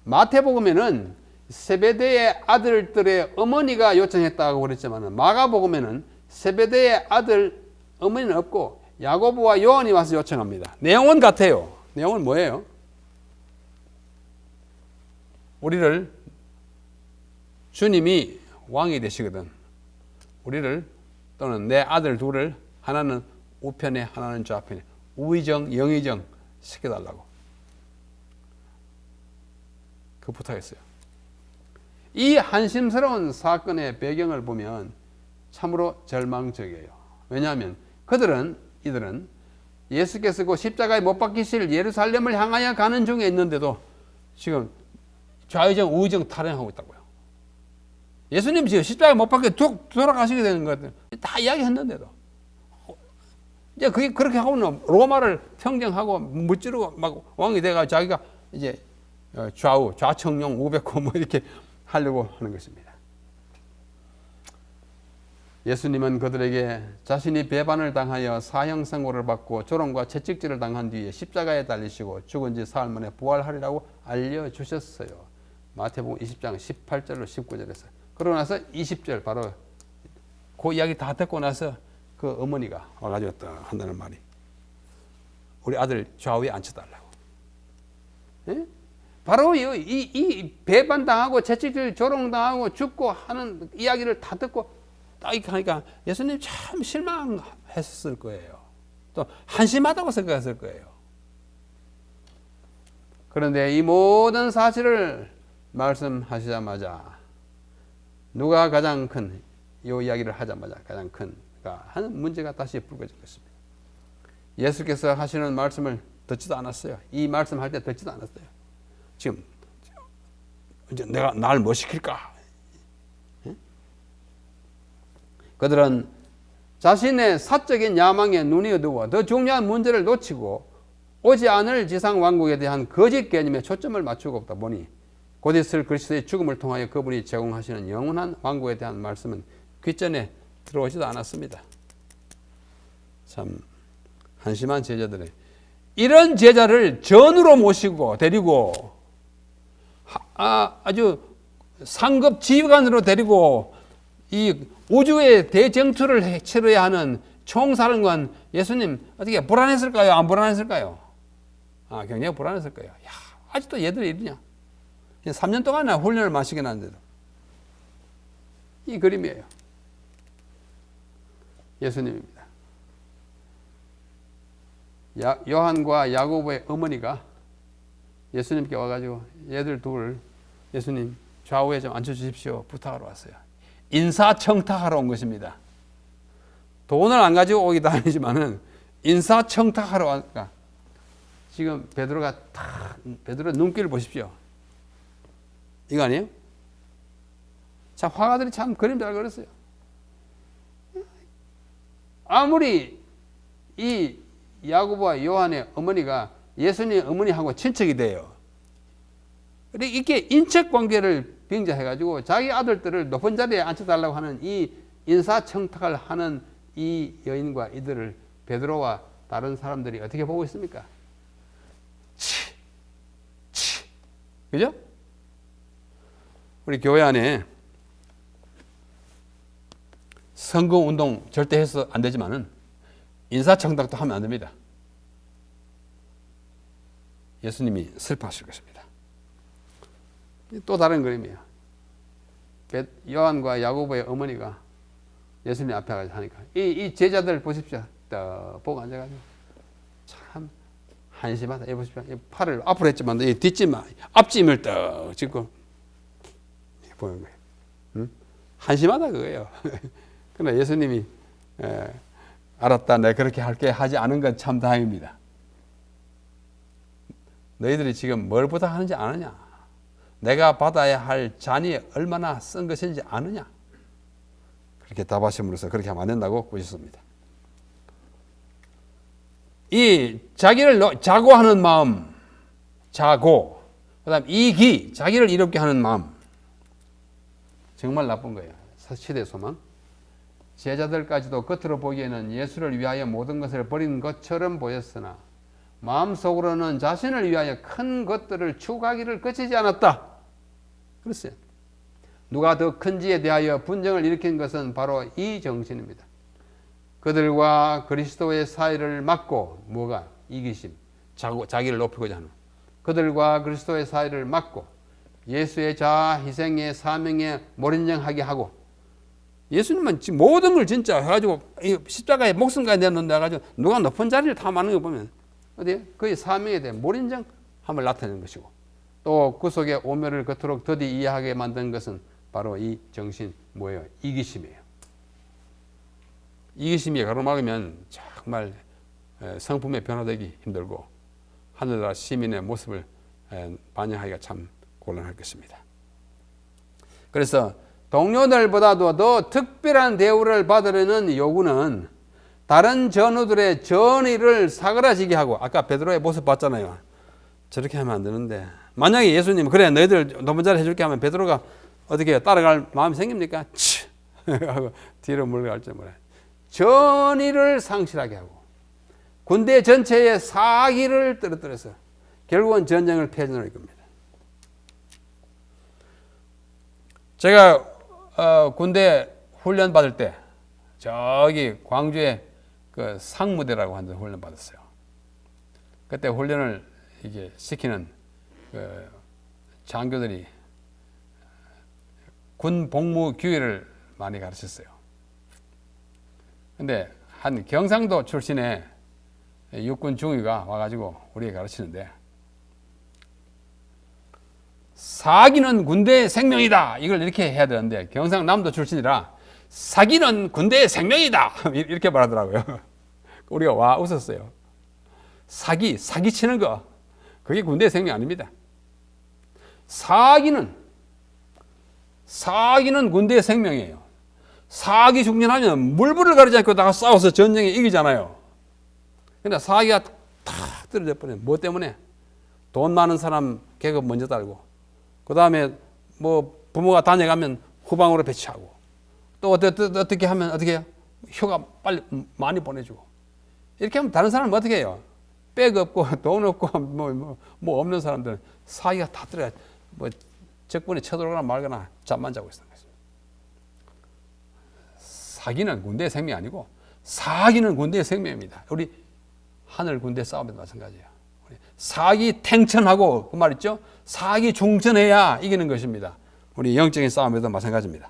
마태복음에는 세베대의 아들들의 어머니가 요청했다고 그랬지만 마가복음에는 세베대의 아들 어머니는 없고 야고보와 요한이 와서 요청합니다. 내용은 같아요. 내용은 뭐예요? 우리를 주님이 왕이 되시거든 우리를 또는 내 아들 둘을 하나는 우편에 하나는 좌편에 우의정 영의정 시켜달라고 그 부탁했어요. 이 한심스러운 사건의 배경을 보면 참으로 절망적이에요. 왜냐하면 이들은 예수께서 그 십자가에 못 박히실 예루살렘을 향하여 가는 중에 있는데도 지금 좌의정 우의정 타령하고 있다고요. 예수님 지금 십자가에 못 박혀 돌아가시게 되는 것들 다 이야기했는데도 이제 그게 그렇게 하고는 로마를 평정하고 무찌르고 막 왕이 돼가 자기가 이제 좌청룡 우백호 뭐 이렇게 하려고 하는 것입니다. 예수님은 그들에게 자신이 배반을 당하여 사형 선고를 받고 조롱과 채찍질을 당한 뒤에 십자가에 달리시고 죽은 지 사흘 만에 부활하리라고 알려주셨어요. 마태복음 20장 18절로 19절에서. 그러고 나서 20절 바로 그 이야기 다 듣고 나서 그 어머니가 와가지고 딱 한다는 말이, 우리 아들 좌우에 앉혀달라고. 예? 바로 이 배반당하고 채찍질 조롱당하고 죽고 하는 이야기를 다 듣고 딱 이렇게 하니까 예수님 참 실망했을 거예요. 또 한심하다고 생각했을 거예요. 그런데 이 모든 사실을 말씀하시자마자 누가 가장 큰, 이 이야기를 하자마자 가장 큰 하는 문제가 다시 불거진 것입니다. 예수께서 하시는 말씀을 듣지도 않았어요. 이 말씀할 때 듣지도 않았어요. 지금 이제 내가 날 뭐 시킬까? 그들은 자신의 사적인 야망에 눈이 어두워 더 중요한 문제를 놓치고 오지 않을 지상 왕국에 대한 거짓 개념에 초점을 맞추고 없다 보니 곧 있을 그리스도의 죽음을 통하여 그분이 제공하시는 영원한 왕국에 대한 말씀은 귓전에 들어오지도 않았습니다. 참 한심한 제자들의 이런 제자를 전으로 모시고 데리고 아주 상급 지휘관으로 데리고 이 우주의 대쟁투를 치러야 하는 총사령관 예수님 어떻게 불안했을까요? 안 불안했을까요? 굉장히 불안했을 거예요. 야, 아직도 얘들이 이러냐? 3년 동안이나 훈련을 마시게 하는데도. 이 그림이에요. 예수님입니다. 요한과 야고보의 어머니가 예수님께 와가지고 얘들 둘 예수님 좌우에 좀 앉혀주십시오 부탁하러 왔어요. 인사청탁하러 온 것입니다. 돈을 안 가지고 오기도 아니지만은 인사청탁하러 왔까. 지금 베드로가 베드로 눈길을 보십시오. 이거 아니에요? 참 화가들이 참 그림 잘 그렸어요. 아무리 이 야고보와 요한의 어머니가 예수님의 어머니하고 친척이 돼요. 이렇게 인척 관계를 빙자해가지고 자기 아들들을 높은 자리에 앉혀달라고 하는 이 인사청탁을 하는 이 여인과 이들을 베드로와 다른 사람들이 어떻게 보고 있습니까? 그죠? 우리 교회 안에 선거운동 절대 해서 안 되지만은 인사청탁도 하면 안 됩니다. 예수님이 슬퍼하실 것입니다. 또 다른 그림이에요. 요한과 야고보의 어머니가 예수님 앞에 가서 하니까 이 제자들 보십시오. 떡 보고 앉아가지고 참 한심하다. 보십시오. 팔을 앞으로 했지만 이 뒷짐, 앞짐을 떡 짚고 보는 거예요. 응? 한심하다 그거예요. 그러나 예수님이 알았다. 내가 그렇게 할게 하지 않은 건 참 다행입니다. 너희들이 지금 뭘 부탁하는지 아느냐? 내가 받아야 할 잔이 얼마나 쓴 것인지 아느냐? 그렇게 답하심으로써 그렇게 하면 안 된다고 보셨습니다. 이 자기를 자고하는 마음, 자고, 그 다음 이기, 자기를 이롭게 하는 마음, 정말 나쁜 거예요. 시대 소망. 제자들까지도 겉으로 보기에는 예수를 위하여 모든 것을 버린 것처럼 보였으나 마음속으로는 자신을 위하여 큰 것들을 추구하기를 그치지 않았다. 그랬어요. 누가 더 큰지에 대하여 분쟁을 일으킨 것은 바로 이 정신입니다. 그들과 그리스도의 사이를 막고, 뭐가? 이기심, 자기를 높이고자 하는, 그들과 그리스도의 사이를 막고 예수의 자아 희생의 사명에 몰인정하게 하고, 예수님은 지금 모든 걸 진짜 해가지고 십자가에 목숨까지 내놓는다 해가지고 누가 높은 자리를 탐하는 거 보면 어디 그의 사명에 대해 몰인정함을 나타내는 것이고, 또 그 속에 오멸을 그토록 더디 이해하게 만든 것은 바로 이 정신 뭐예요? 이기심이에요. 이기심이 가로막으면 정말 성품에 변화되기 힘들고 하늘나라 시민의 모습을 반영하기가 참 곤란할 것입니다. 그래서 동료들보다도 더 특별한 대우를 받으려는 요구는 다른 전우들의 전의를 사그라지게 하고, 아까 베드로의 모습 봤잖아요. 저렇게 하면 안 되는데, 만약에 예수님 그래 너희들 높은 자리 해줄게 하면 베드로가 어떻게 해요? 따라갈 마음이 생깁니까? 하고 뒤로 물러갈 줄 몰라요. 전의를 상실하게 하고 군대 전체의 사기를 떨어뜨려서 결국은 전쟁을 패전할 겁니다. 제가 군대 훈련 받을 때 저기 광주에 그 상무대라고 하는 데 훈련 받았어요. 그때 훈련을 이게 시키는 그 장교들이 군 복무 규율을 많이 가르쳤어요. 근데 한 경상도 출신의 육군 중위가 와가지고 우리에게 가르치는데, 사기는 군대의 생명이다 이걸 이렇게 해야 되는데 경상남도 출신이라 사기는 군대의 생명이다 이렇게 말하더라고요. 우리가 와 웃었어요. 사기 치는 거 그게 군대의 생명 아닙니다. 사기는 군대의 생명이에요. 사기 중전하면 물불을 가리지 않고 다가 싸워서 전쟁에 이기잖아요. 근데 사기가 탁 떨어져 버려요. 뭐 때문에? 돈 많은 사람 계급 먼저 달고, 그 다음에 뭐 부모가 다녀가면 후방으로 배치하고, 또 어떻게 하면 어떻게 해요? 휴가 빨리 많이 보내주고. 이렇게 하면 다른 사람은 어떻게 해요? 백 없고 돈 없고 뭐 없는 사람들은 사기가 다 들어가 뭐 적군이 쳐들어가나 말거나 잠만 자고 있는 거죠. 사기는 군대의 생명이 아니고 사기는 군대의 생명입니다. 우리 하늘 군대 싸움에도 마찬가지예요. 사기 탱천하고 그 말 있죠? 사기 중천해야 이기는 것입니다. 우리 영적인 싸움에도 마찬가지입니다.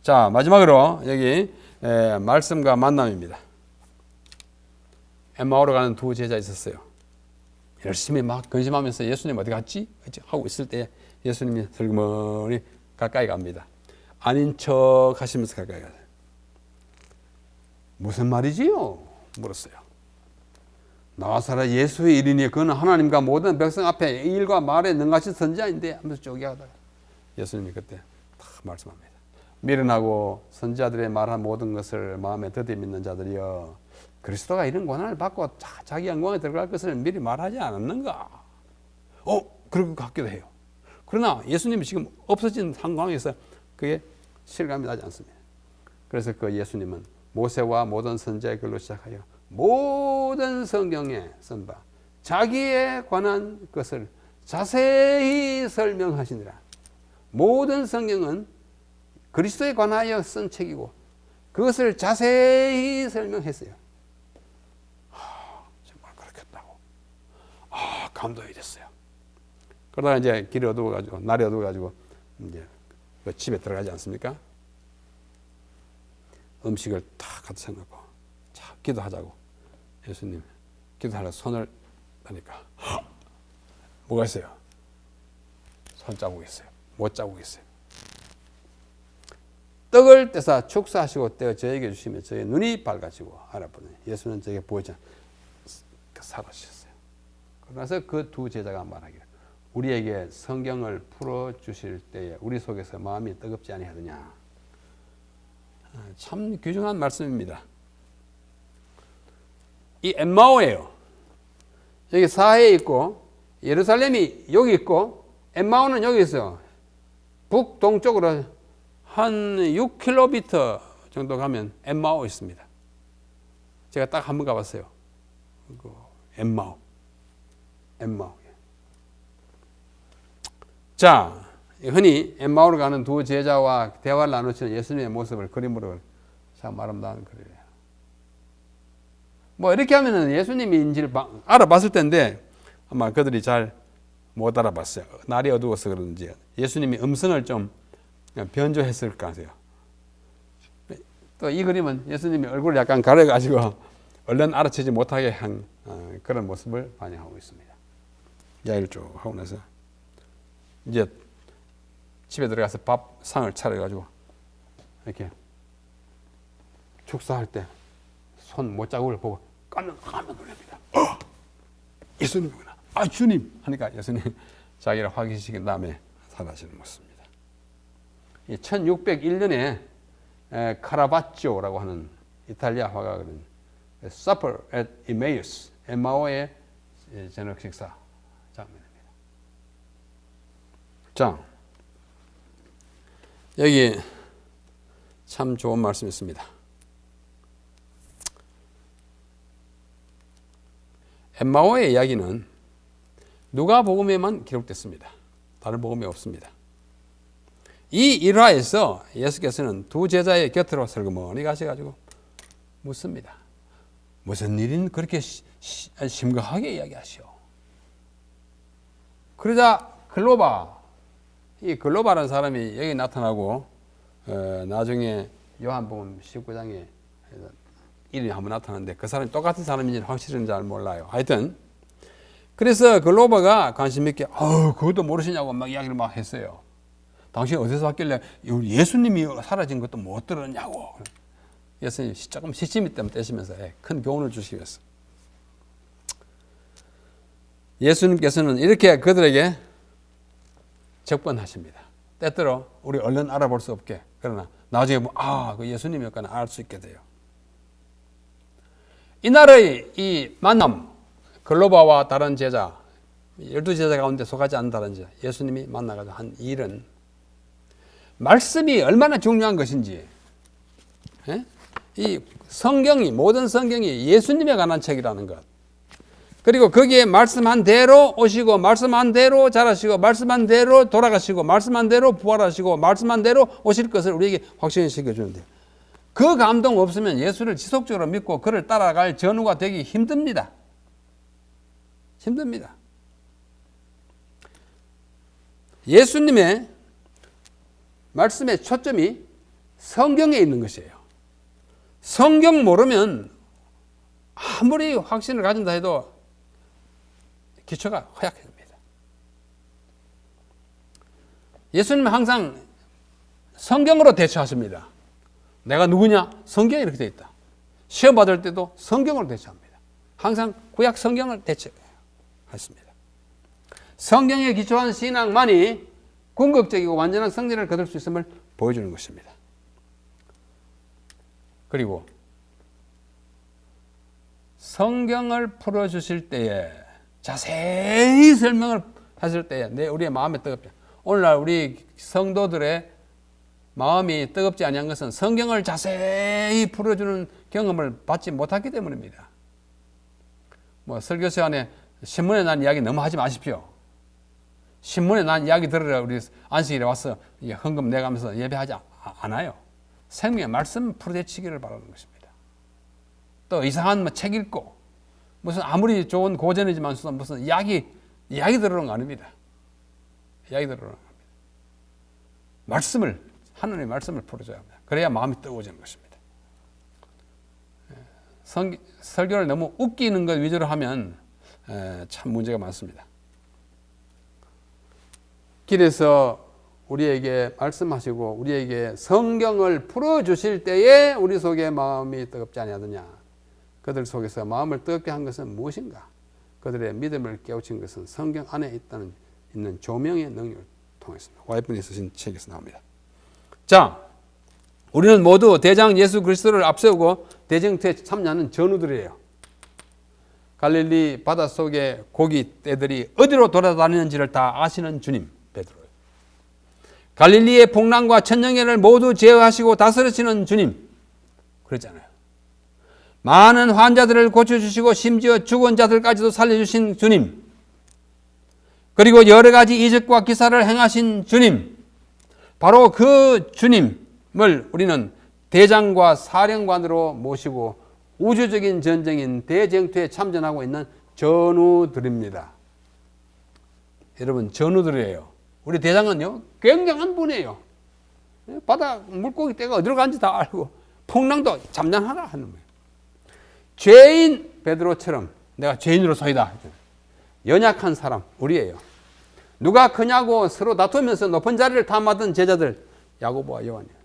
자, 마지막으로 여기 말씀과 만남입니다. 엠마오로 가는 두 제자 있었어요. 열심히 막 근심하면서 예수님 어디 갔지? 하고 있을 때 예수님이 슬그머니 가까이 갑니다. 아닌 척 하시면서 가까이 가요. 무슨 말이지요? 물었어요. 나사렛 예수의 이르니 그는 하나님과 모든 백성 앞에 일과 말에 능하신 선지자인데 하면서 쪼개하다가 예수님이 그때 딱 말씀합니다. 미련하고 선지자들의 말한 모든 것을 마음에 더디 믿는 자들이여, 그리스도가 이런 고난을 받고 자기 영광에 들어갈 것을 미리 말하지 않았는가? 그럴 것 같기도 해요. 그러나 예수님이 지금 없어진 상황에서 그게 실감이 나지 않습니다. 그래서 그 예수님은 모세와 모든 선지자의 글로 시작하여 모든 성경에 쓴 바 자기에 관한 것을 자세히 설명하시니라. 모든 성경은 그리스도에 관하여 쓴 책이고 그것을 자세히 설명했어요. 정말 그렇겠다고 감동이 됐어요. 그러다가 이제 길이 어두워가지고 날이 어두워가지고 이제 집에 들어가지 않습니까? 음식을 탁 갖다 쳐놓고 자 기도하자고 예수님 기도하려 손을 하니까 뭐가 있어요? 손자국이 있어요. 못자국이 있어요. 떡을 떼사 축사하시고 떼어 저에게 주시면 저의 눈이 밝아지고 알아보니 예수는 저에게 보이지 않고 사라지셨어요. 그래서 그 두 제자가 말하기를 우리에게 성경을 풀어주실 때에 우리 속에서 마음이 뜨겁지 아니하느냐. 참 귀중한 말씀입니다. 이 엠마오예요. 여기 사해에 있고 예루살렘이 여기 있고 엠마오는 여기 있어요. 북동쪽으로 한 6km 정도 가면 엠마오 있습니다. 제가 딱 한 번 가봤어요. 엠마오. 자, 흔히 엠마오로 가는 두 제자와 대화를 나누시는 예수님의 모습을 그림으로 참 아름다운 글이에요. 뭐 이렇게 하면은 예수님인지를 알아봤을 텐데 아마 그들이 잘 못 알아봤어요. 날이 어두워서 그런지 예수님이 음성을 좀 변조했을 것 같아요. 또 이 그림은 예수님이 얼굴을 약간 가려가지고 얼른 알아채지 못하게 한 그런 모습을 반영하고 있습니다. 이야기를 쭉 하고 나서 이제 집에 들어가서 밥상을 차려가지고 이렇게 축사할 때 손 못자국을 보고 깜짝 놀랍니다. 예수님이구나. 주님 하니까 예수님 자기를 확인시킨 다음에 사라지는 모습입니다. 1601년에 카라바쪼라고 하는 이탈리아 화가는 Supper at Emmaus, 엠마오의 저녁 식사 장면입니다. 자, 여기 참 좋은 말씀이었습니다. 엠마오의 이야기는 누가복음에만 기록됐습니다. 다른 복음에 없습니다. 이 일화에서 예수께서는 두 제자의 곁으로 슬그머니 가셔가지고 묻습니다. 무슨 일인 그렇게 심각하게 이야기하시오. 그러자 이 글로바라는 사람이 여기 나타나고 나중에 요한복음 19장에 이름이 한번 나타났는데 그 사람이 똑같은 사람인지 확실은 잘 몰라요. 하여튼 그래서 글로바가 관심 있게 그것도 모르시냐고 막 이야기를 막 했어요. 당신 어디서 왔길래 예수님이 사라진 것도 못 들었냐고. 예수님 조금 시침이 때문에 떼시면서 큰 교훈을 주시기 위해서. 예수님께서는 이렇게 그들에게 적반하십니다. 때때로 우리 얼른 알아볼 수 없게. 그러나 나중에 그 예수님이었구나 알 수 있게 돼요. 이날의 이 만남, 글로바와 다른 제자, 12제자 가운데 속하지 않는 다른 제자, 예수님이 만나가지고 한 일은 말씀이 얼마나 중요한 것인지, 이 성경이, 모든 성경이 예수님에 관한 책이라는 것, 그리고 거기에 말씀한 대로 오시고, 말씀한 대로 자라시고, 말씀한 대로 돌아가시고, 말씀한 대로 부활하시고, 말씀한 대로 오실 것을 우리에게 확신을 시켜주는데, 그 감동 없으면 예수를 지속적으로 믿고 그를 따라갈 전우가 되기 힘듭니다. 힘듭니다. 예수님의 말씀의 초점이 성경에 있는 것이에요. 성경 모르면 아무리 확신을 가진다 해도 기초가 허약해집니다. 예수님은 항상 성경으로 대처하십니다. 내가 누구냐? 성경에 이렇게 되어 있다. 시험 받을 때도 성경으로 대처합니다. 항상 구약 성경을 대처했습니다. 성경에 기초한 신앙만이 궁극적이고 완전한 성전을 거둘 수 있음을 보여주는 것입니다. 그리고 성경을 풀어주실 때에 자세히 설명을 하실 때에 우리의 마음에 뜨겁죠. 오늘날 우리 성도들의 마음이 뜨겁지 아니한 것은 성경을 자세히 풀어주는 경험을 받지 못했기 때문입니다. 설교 시간에 신문에 난 이야기 너무 하지 마십시오. 신문에 난 이야기 들으러 우리 안식일에 와서 헌금 내가면서 예배하지 않아요. 생명의 말씀 풀어제치기를 바라는 것입니다. 또 이상한 책 읽고 무슨 아무리 좋은 고전이지만 무슨 이야기 들으러 거 아닙니다. 이야기 들으러 겁니다. 하나님의 말씀을 풀어줘야 합니다. 그래야 마음이 뜨거워지는 것입니다. 설교를 너무 웃기는 것 위주로 하면 참 문제가 많습니다. 길에서 우리에게 말씀하시고 우리에게 성경을 풀어주실 때에 우리 속에 마음이 뜨겁지 아니하느냐. 그들 속에서 마음을 뜨겁게 한 것은 무엇인가? 그들의 믿음을 깨우친 것은 성경 안에 있는 조명의 능력을 통했습니다. 와이프니 쓰신 책에서 나옵니다. 자, 우리는 모두 대장 예수 그리스도를 앞세우고 대쟁투에 참여하는 전우들이에요. 갈릴리 바닷속의 고기 떼들이 어디로 돌아다니는지를 다 아시는 주님 베드로예요. 갈릴리의 풍랑과 천년계를 모두 제어하시고 다스리시는 주님 그러잖아요. 많은 환자들을 고쳐주시고 심지어 죽은 자들까지도 살려주신 주님, 그리고 여러 가지 이적과 기사를 행하신 주님, 바로 그 주님을 우리는 대장과 사령관으로 모시고 우주적인 전쟁인 대쟁투에 참전하고 있는 전우들입니다. 여러분, 전우들이에요. 우리 대장은요, 굉장한 분이에요. 바다 물고기 떼가 어디로 간지 다 알고 풍랑도 잠잠하라 하는 거예요. 죄인 베드로처럼 내가 죄인으로서이다. 연약한 사람 우리예요. 누가 크냐고 서로 다투면서 높은 자리를 탐하던 제자들 야고보와 요한이에요.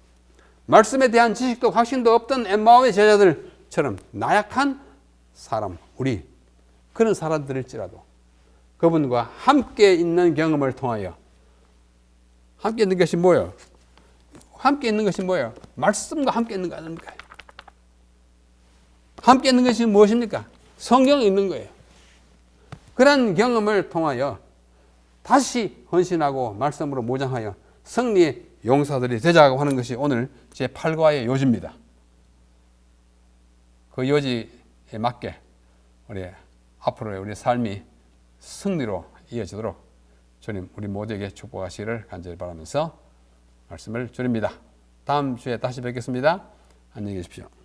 말씀에 대한 지식도 확신도 없던 엠마오의 제자들처럼 나약한 사람 우리 그런 사람들일지라도 그분과 함께 있는 경험을 통하여 함께 있는 것이 뭐예요? 함께 있는 것이 뭐예요? 말씀과 함께 있는 거 아닙니까? 함께 있는 것이 무엇입니까? 성경에 있는 거예요. 그런 경험을 통하여 다시 헌신하고 말씀으로 무장하여 승리의 용사들이 되자고 하는 것이 오늘 제8과의 요지입니다. 그 요지에 맞게 우리 앞으로의 우리 삶이 승리로 이어지도록 주님 우리 모두에게 축복하시기를 간절히 바라면서 말씀을 드립니다. 다음 주에 다시 뵙겠습니다. 안녕히 계십시오.